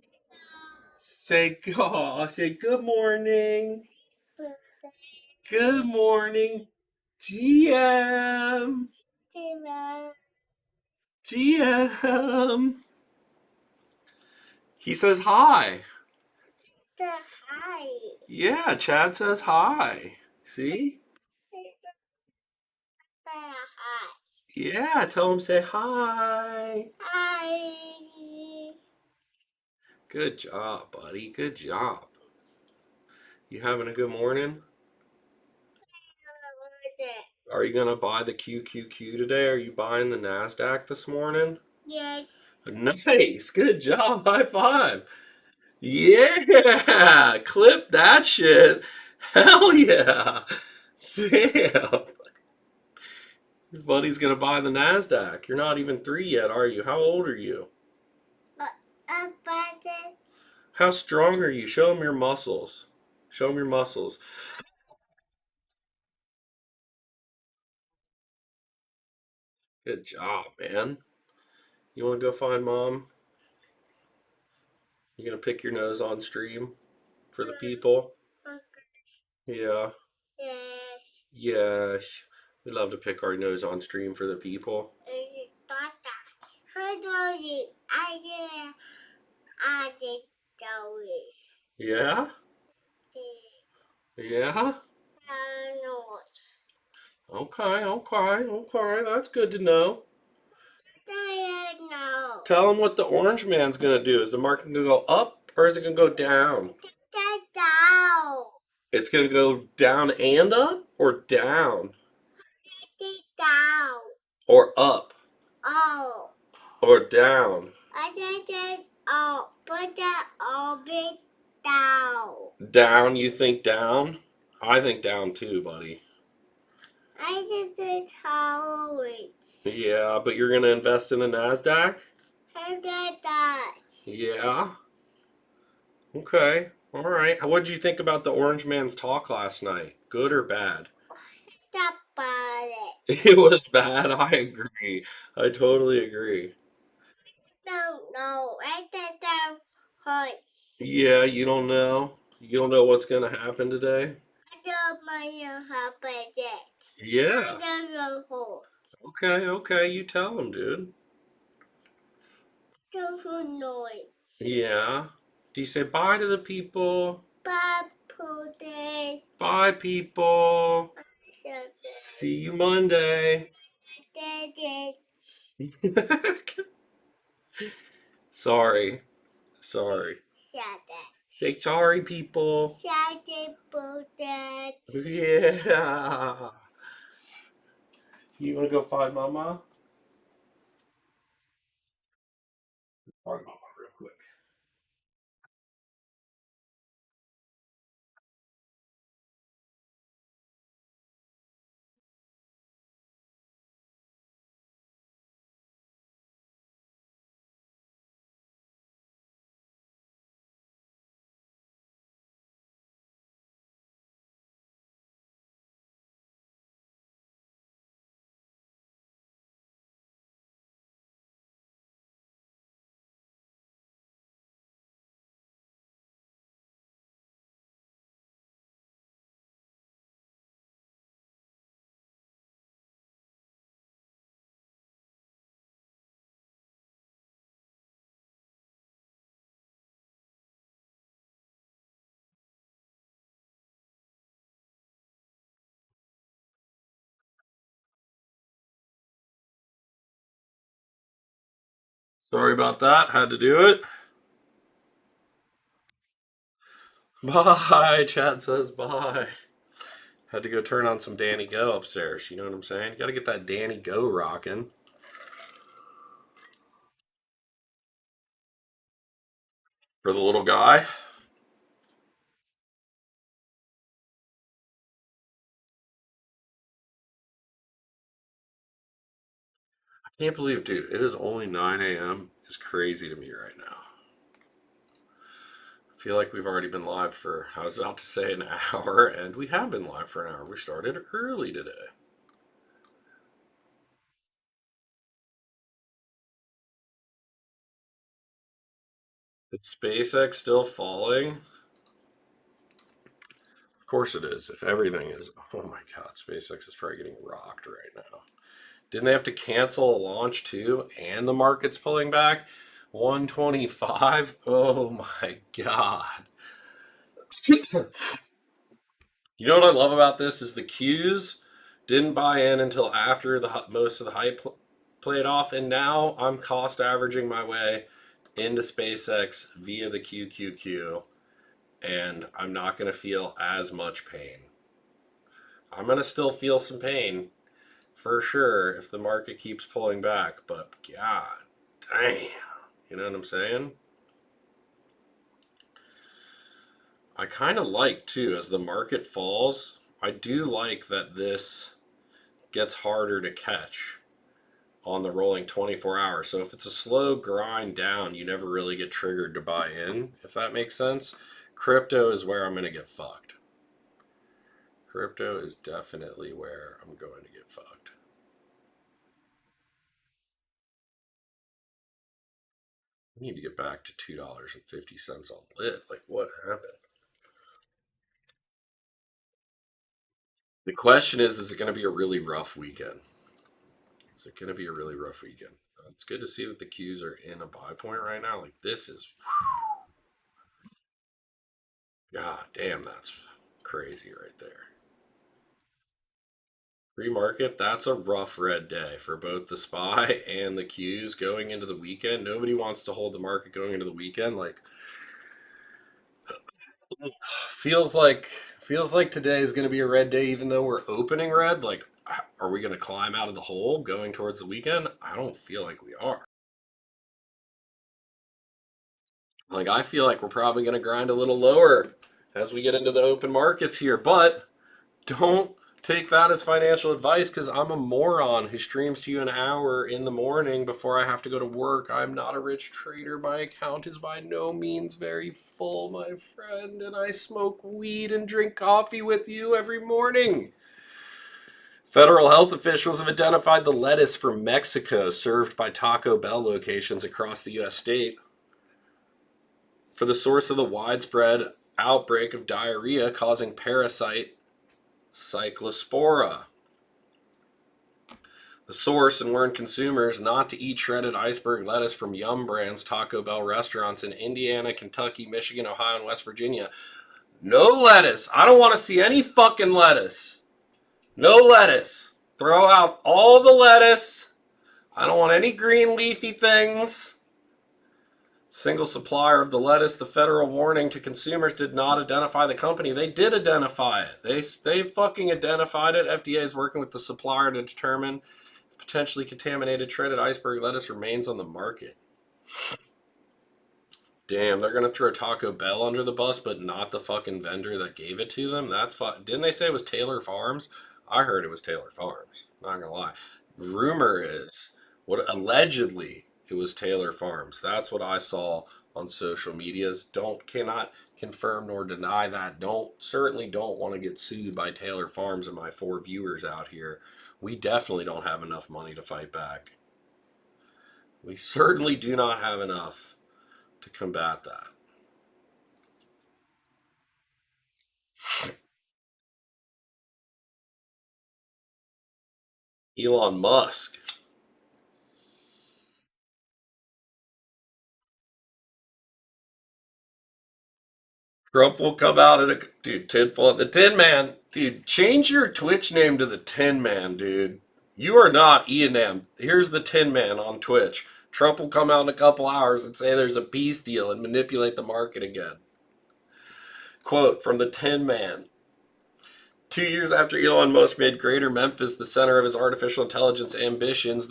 Say, oh, say good morning. Good morning, GM. GM. He says hi. Hi. Yeah, Chad says hi. See? Hi. Yeah, tell him say hi. Hi. Good job, buddy. Good job. You having a good morning? Are you gonna buy the QQQ today? Are you buying the NASDAQ this morning? Yes. Nice. Good job. High five. Yeah. Clip that shit. Hell yeah. Damn. Your buddy's gonna buy the NASDAQ. You're not even 3 yet, are you? How old are you? But about it. How strong are you? Show him your muscles. Show him your muscles. Good job, man. You wanna go find mom? You gonna pick your nose on stream for the people? Yeah. Yes. Yes. We love to pick our nose on stream for the people. How do you? I did those. Yeah? Yeah? No. Okay, okay, okay. That's good to know. No. Tell him what the orange man's gonna do. Is the market gonna go up or is it gonna go down? Down. It's gonna go down and up or down Down. or up Oh. or down. I did it. Oh, put that all big down. Down, you think down? I think down too, buddy. I did it always. Yeah, but you're gonna invest in the NASDAQ? I did that. Yeah. Okay. All right. What did you think about the orange man's talk last night? Good or bad? Stop about it. It was bad. I agree. I totally agree. No, I did that hurts. Yeah, you don't know. You don't know what's gonna happen today. I don't mind you happen it. Yeah. I don't know who. Okay. Okay. You tell him, dude. Don't noise. Yeah. Do you say bye to the people? Bye, Pudding. Bye, people. See you Monday. I did Sorry. Sorry. Say sorry, people. Shut Pudding. Yeah. You want to go find Mama? Find Mama real quick. Sorry about that. Had to do it. Bye. Chad says bye. Had to go turn on some Danny Go upstairs. You know what I'm saying? Got to get that Danny Go rocking. For the little guy. I can't believe, dude, it is only 9 a.m. It's crazy to me right now. I feel like we've already been live for, I was about to say an hour, and we have been live for an hour. We started early today. Is SpaceX still falling? Of course it is. If everything is, oh my God, SpaceX is probably getting rocked right now. Didn't they have to cancel a launch too? And the market's pulling back? 125? Oh my God. You know what I love about this is the Qs Didn't buy in until after most of the hype played off, and now I'm cost averaging my way into SpaceX via the QQQ, and I'm not going to feel as much pain. I'm going to still feel some pain for sure if the market keeps pulling back, but god damn, you know what I'm saying? I kind of like too, as the market falls, I do like that this gets harder to catch on the rolling 24 hours. So if it's a slow grind down, you never really get triggered to buy in, if that makes sense. Crypto is where I'm going to get fucked. Crypto is definitely where I'm going to get fucked. I need to get back to $2.50 on lit. Like, what happened? The question is it going to be a really rough weekend? Is it going to be a really rough weekend? It's good to see that the Qs are in a buy point right now. Like, this is, god damn, that's crazy right there. Pre-market, that's a rough red day for both the SPY and the Qs going into the weekend. Nobody wants to hold the market going into the weekend. Like, feels like feels like today is going to be a red day, even though we're opening red. Like, are we going to climb out of the hole going towards the weekend? I don't feel like we are. Like, I feel like we're probably going to grind a little lower as we get into the open markets here, but don't take that as financial advice because I'm a moron who streams to you an hour in the morning before I have to go to work. I'm not a rich trader. My account is by no means very full, my friend, and I smoke weed and drink coffee with you every morning. Federal health officials have identified the lettuce from Mexico served by Taco Bell locations across the U.S. state for the source of the widespread outbreak of diarrhea causing parasite Cyclospora. The source and warned consumers not to eat shredded iceberg lettuce from Yum Brands Taco Bell restaurants in Indiana, Kentucky, Michigan, Ohio, and West Virginia. No lettuce. I don't want to see any fucking lettuce. No lettuce. Throw out all the lettuce. I don't want any green leafy things. Single supplier of the lettuce, the federal warning to consumers did not identify the company. They did identify it. They fucking identified it. FDA is working with the supplier to determine if potentially contaminated shredded iceberg lettuce remains on the market. Damn, they're gonna throw Taco Bell under the bus, but not the fucking vendor that gave it to them. That's didn't they say it was Taylor Farms? I heard it was Taylor Farms. Not gonna lie. Rumor is what allegedly it was Taylor Farms. That's what I saw on social medias. Cannot confirm nor deny that. Certainly don't want to get sued by Taylor Farms and my 4 viewers out here. We definitely don't have enough money to fight back. We certainly do not have enough to combat that. Elon Musk. Trump will come out at a dude, tinfoil. The Tin Man, dude, change your Twitch name to the Tin Man, dude. You are not Ian M. Here's the Tin Man on Twitch. Trump will come out in a couple hours and say there's a peace deal and manipulate the market again. Quote from the Tin Man. 2 years after Elon Musk made Greater Memphis the center of his artificial intelligence ambitions,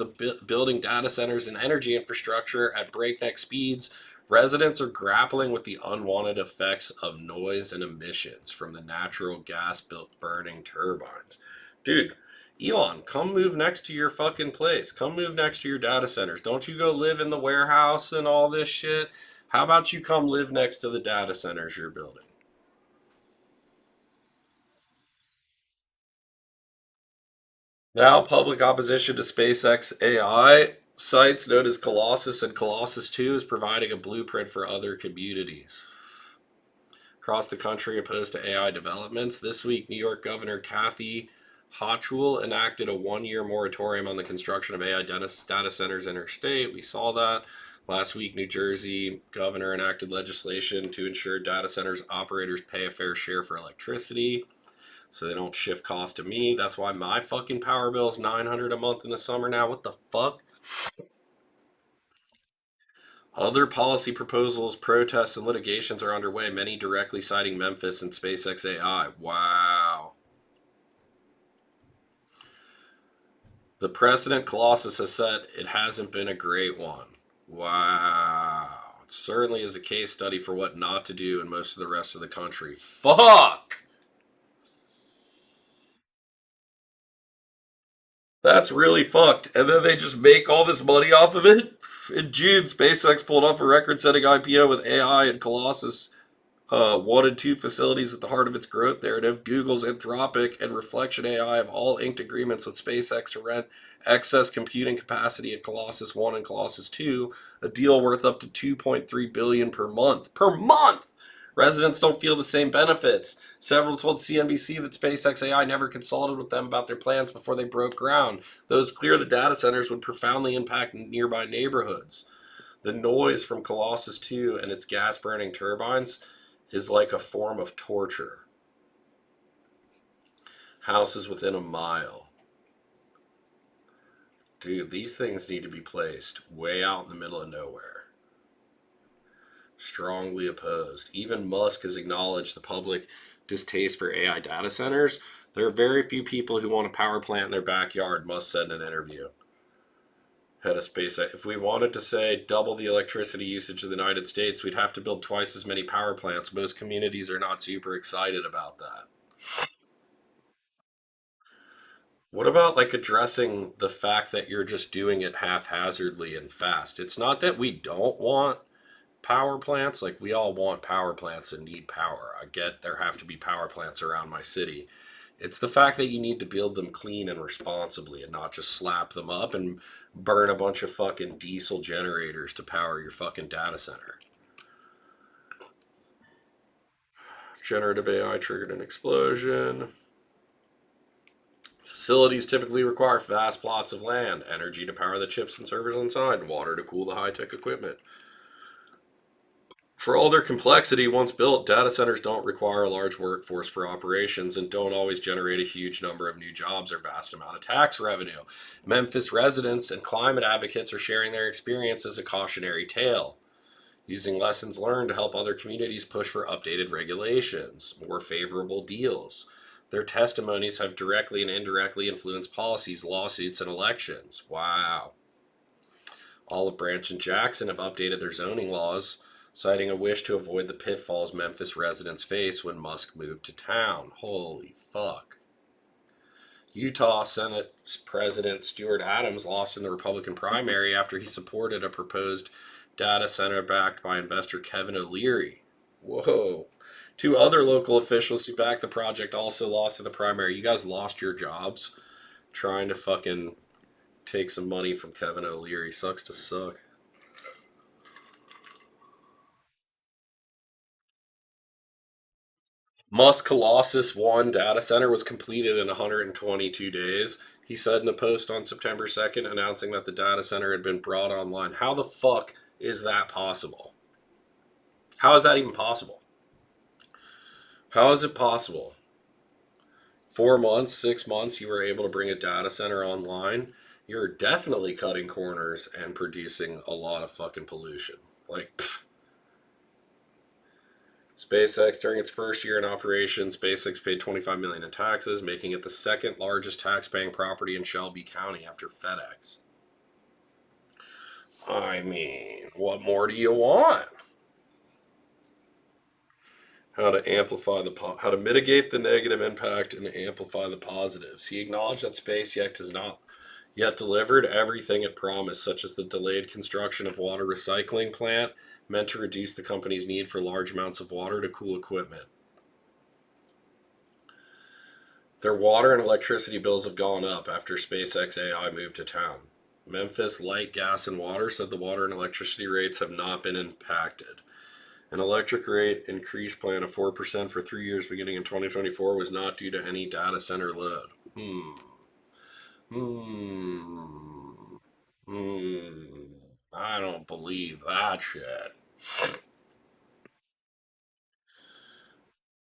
building data centers and energy infrastructure at breakneck speeds, residents are grappling with the unwanted effects of noise and emissions from the natural gas burning turbines. Dude, Elon, come move next to your fucking place. Come move next to your data centers. Don't you go live in the warehouse and all this shit. How about you come live next to the data centers you're building? Now, public opposition to SpaceX AI sites known as Colossus and Colossus 2 is providing a blueprint for other communities across the country opposed to AI developments. This week, New York Governor Kathy Hochul enacted a 1-year moratorium on the construction of AI data centers in her state. We saw that. Last week, New Jersey governor enacted legislation to ensure data centers operators pay a fair share for electricity. so they don't shift cost to me. That's why my fucking power bill is $900 a month in the summer now. What the fuck? Other policy proposals, protests, and litigations are underway, many directly citing Memphis and SpaceX AI. Wow. The precedent Colossus has set, it hasn't been a great one. Wow. It certainly is a case study for what not to do in most of the rest of the country. Fuck! That's really fucked. And then they just make all this money off of it? In June, SpaceX pulled off a record setting IPO with AI and Colossus 1 and 2 facilities at the heart of its growth narrative. Google's Anthropic and Reflection AI have all inked agreements with SpaceX to rent excess computing capacity at Colossus 1 and Colossus 2, a deal worth up to $2.3 billion per month. Per month! Residents don't feel the same benefits. Several told CNBC that SpaceX AI never consulted with them about their plans before they broke ground. Though it's clear the data centers would profoundly impact nearby neighborhoods. The noise from Colossus 2 and its gas burning turbines is like a form of torture. Houses within a mile. Dude, these things need to be placed way out in the middle of nowhere. Strongly opposed. Even Musk has acknowledged the public distaste for AI data centers. There are very few people who want a power plant in their backyard, Musk said in an interview. Head of SpaceX. If we wanted to say double the electricity usage of the United States, we'd have to build twice as many power plants. Most communities are not super excited about that. What about like addressing the fact that you're just doing it haphazardly and fast? It's not that we don't want power plants, like we all want power plants and need power. I get there have to be power plants around my city. It's the fact that you need to build them clean and responsibly and not just slap them up and burn a bunch of fucking diesel generators to power your fucking data center. Generative AI triggered an explosion. Facilities typically require vast plots of land, energy to power the chips and servers inside, and water to cool the high tech equipment. For all their complexity, once built, data centers don't require a large workforce for operations and don't always generate a huge number of new jobs or vast amount of tax revenue. Memphis residents and climate advocates are sharing their experience as a cautionary tale, using lessons learned to help other communities push for updated regulations, more favorable deals. Their testimonies have directly and indirectly influenced policies, lawsuits, and elections. Wow. Olive Branch and Jackson have updated their zoning laws, citing a wish to avoid the pitfalls Memphis residents face when Musk moved to town. Holy fuck. Utah Senate President Stuart Adams lost in the Republican primary after he supported a proposed data center backed by investor Kevin O'Leary. Whoa. Two other local officials who backed the project also lost in the primary. You guys lost your jobs trying to fucking take some money from Kevin O'Leary. Sucks to suck. Musk Colossus 1 data center was completed in 122 days. He said in a post on September 2nd announcing that the data center had been brought online. How the fuck is that possible? How is that even possible? How is it possible? 4 months, 6 months, you were able to bring a data center online. You're definitely cutting corners and producing a lot of fucking pollution. Like, pfft. SpaceX, during its first year in operation, SpaceX paid $25 million in taxes, making it the second largest tax-paying property in Shelby County after FedEx. I mean, what more do you want? How to mitigate the negative impact and amplify the positives. He acknowledged that SpaceX has not yet delivered everything it promised, such as the delayed construction of water recycling plant meant to reduce the company's need for large amounts of water to cool equipment. Their water and electricity bills have gone up after SpaceX AI moved to town. Memphis Light, Gas, and Water said the water and electricity rates have not been impacted. An electric rate increase plan of 4% for 3 years beginning in 2024 was not due to any data center load. Hmm. Hmm. I don't believe that shit.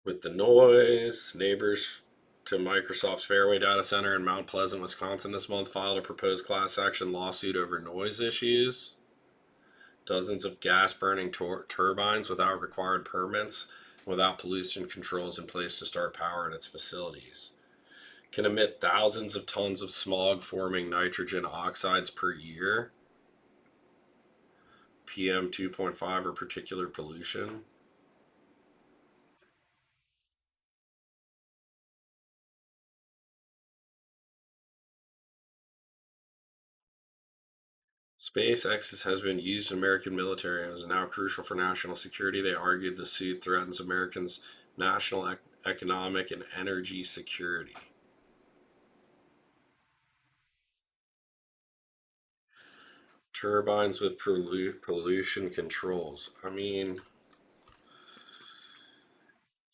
With the noise, neighbors to Microsoft's Fairway data center in Mount Pleasant, Wisconsin this month filed a proposed class action lawsuit over noise issues. Dozens of gas burning turbines without required permits, without pollution controls in place to start power in its facilities, can emit thousands of tons of smog forming nitrogen oxides per year, PM 2.5 or particular pollution. SpaceX has been used in American military and is now crucial for national security. They argued the suit threatens Americans' national economic and energy security. Turbines with pollution controls. I mean,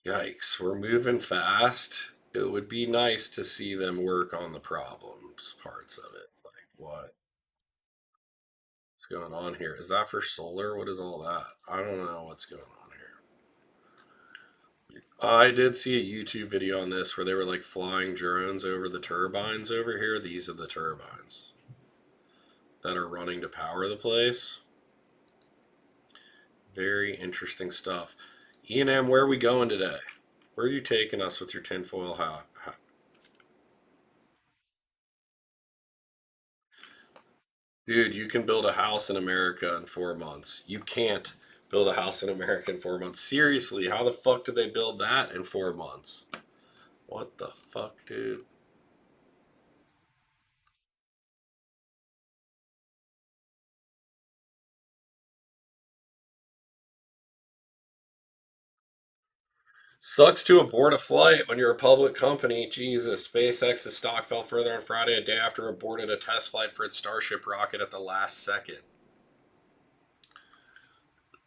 yikes, we're moving fast. It would be nice to see them work on the problems parts of it. Like, what's going on here? Is that for solar? What is all that? I don't know what's going on here. I did see a YouTube video on this where they were like flying drones over the turbines over here. These are the turbines that are running to power the place. Very interesting stuff. Ian M, where are we going today? Where are you taking us with your tinfoil hat? Dude, you can build a house in America in 4 months. You can't build a house in America in 4 months. Seriously, how the fuck did they build that in 4 months? What the fuck, dude? Sucks to abort a flight when you're a public company. Jesus, SpaceX's stock fell further on Friday, a day after it aborted a test flight for its Starship rocket at the last second.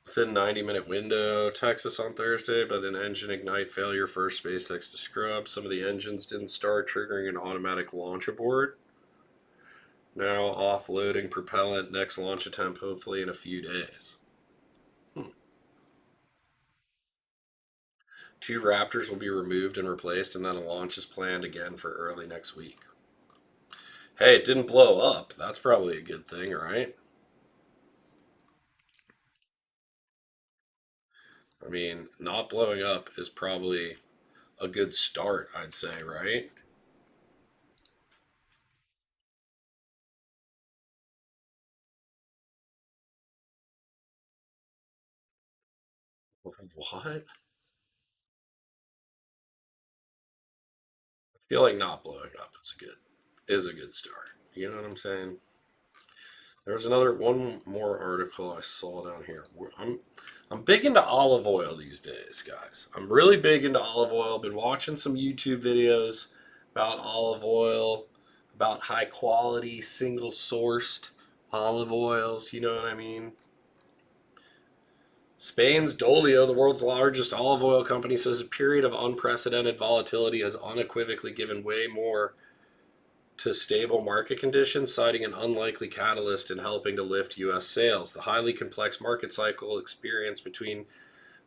Within 90-minute window, Texas on Thursday, but an engine ignite failure forced SpaceX to scrub. Some of the engines didn't start, triggering an automatic launch abort. Now offloading propellant. Next launch attempt hopefully in a few days. 2 Raptors will be removed and replaced, and then a launch is planned again for early next week. Hey, it didn't blow up. That's probably a good thing, right? I mean, not blowing up is probably a good start, I'd say, right? What? I feel like not blowing up is a good start. You know what I'm saying? There was another one more article I saw down here. I'm big into olive oil these days, guys. I'm really big into olive oil. Been watching some YouTube videos about olive oil, about high quality, single sourced olive oils. You know what I mean? Spain's Dolio, the world's largest olive oil company, says a period of unprecedented volatility has unequivocally given way more to stable market conditions, citing an unlikely catalyst in helping to lift U.S. sales. The highly complex market cycle experienced between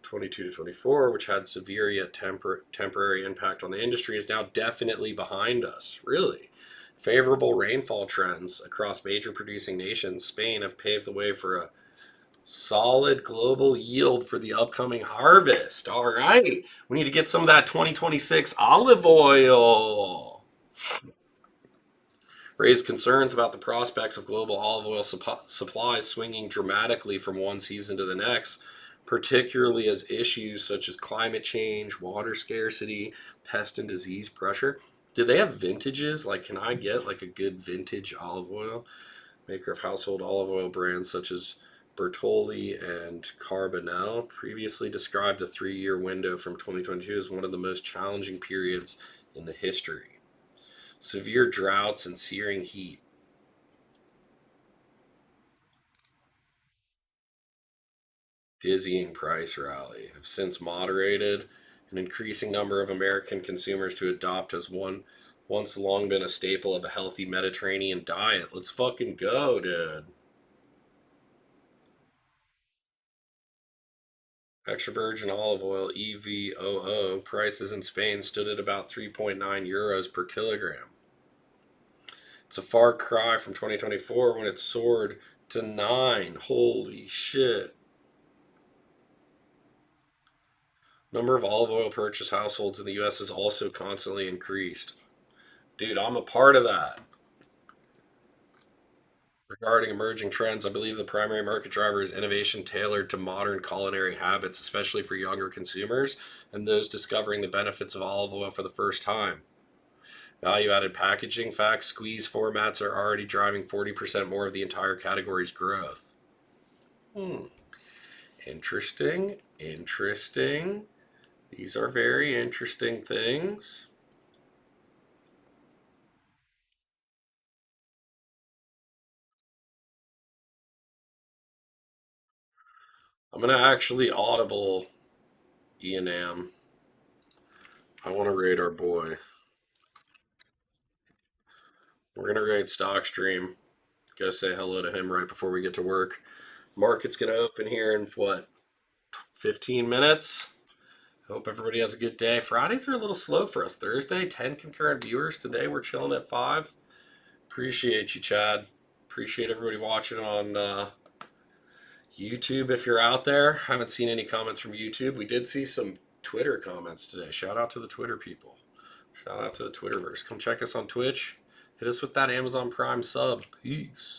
22 to 24, which had severe yet temporary impact on the industry, is now definitely behind us. Really. Favorable rainfall trends across major producing nations, Spain, have paved the way for a solid global yield for the upcoming harvest. All right. We need to get some of that 2026 olive oil. Raised concerns about the prospects of global olive oil supplies swinging dramatically from one season to the next, particularly as issues such as climate change, water scarcity, pest and disease pressure. Do they have vintages? Like, can I get like a good vintage olive oil? Maker of household olive oil brands such as Bertolli and Carbonell previously described a 3-year window from 2022 as one of the most challenging periods in the history. Severe droughts and searing heat. Dizzying price rally have since moderated. An increasing number of American consumers to adopt has once long been a staple of a healthy Mediterranean diet. Let's fucking go, dude. Extra virgin olive oil, EVOO, prices in Spain stood at about 3.9 euros per kilogram. It's a far cry from 2024 when it soared to 9. Holy shit. Number of olive oil purchase households in the US has also constantly increased. Dude, I'm a part of that. Regarding emerging trends, I believe the primary market driver is innovation tailored to modern culinary habits, especially for younger consumers and those discovering the benefits of olive oil for the first time. Value added packaging facts, squeeze formats are already driving 40% more of the entire category's growth. Interesting. Interesting. These are very interesting things. I'm going to actually audible Ian Am. I want to raid our boy. We're going to raid Stockstream. Go say hello to him right before we get to work. Market's going to open here in what, 15 minutes? Hope everybody has a good day. Fridays are a little slow for us. Thursday, 10 concurrent viewers. Today, we're chilling at 5. Appreciate you, Chad. Appreciate everybody watching on YouTube if you're out there. I haven't seen any comments from YouTube. We did see some Twitter comments today. Shout out to the Twitter people. Shout out to the Twitterverse. Come check us on Twitch. Hit us with that Amazon Prime sub. Peace.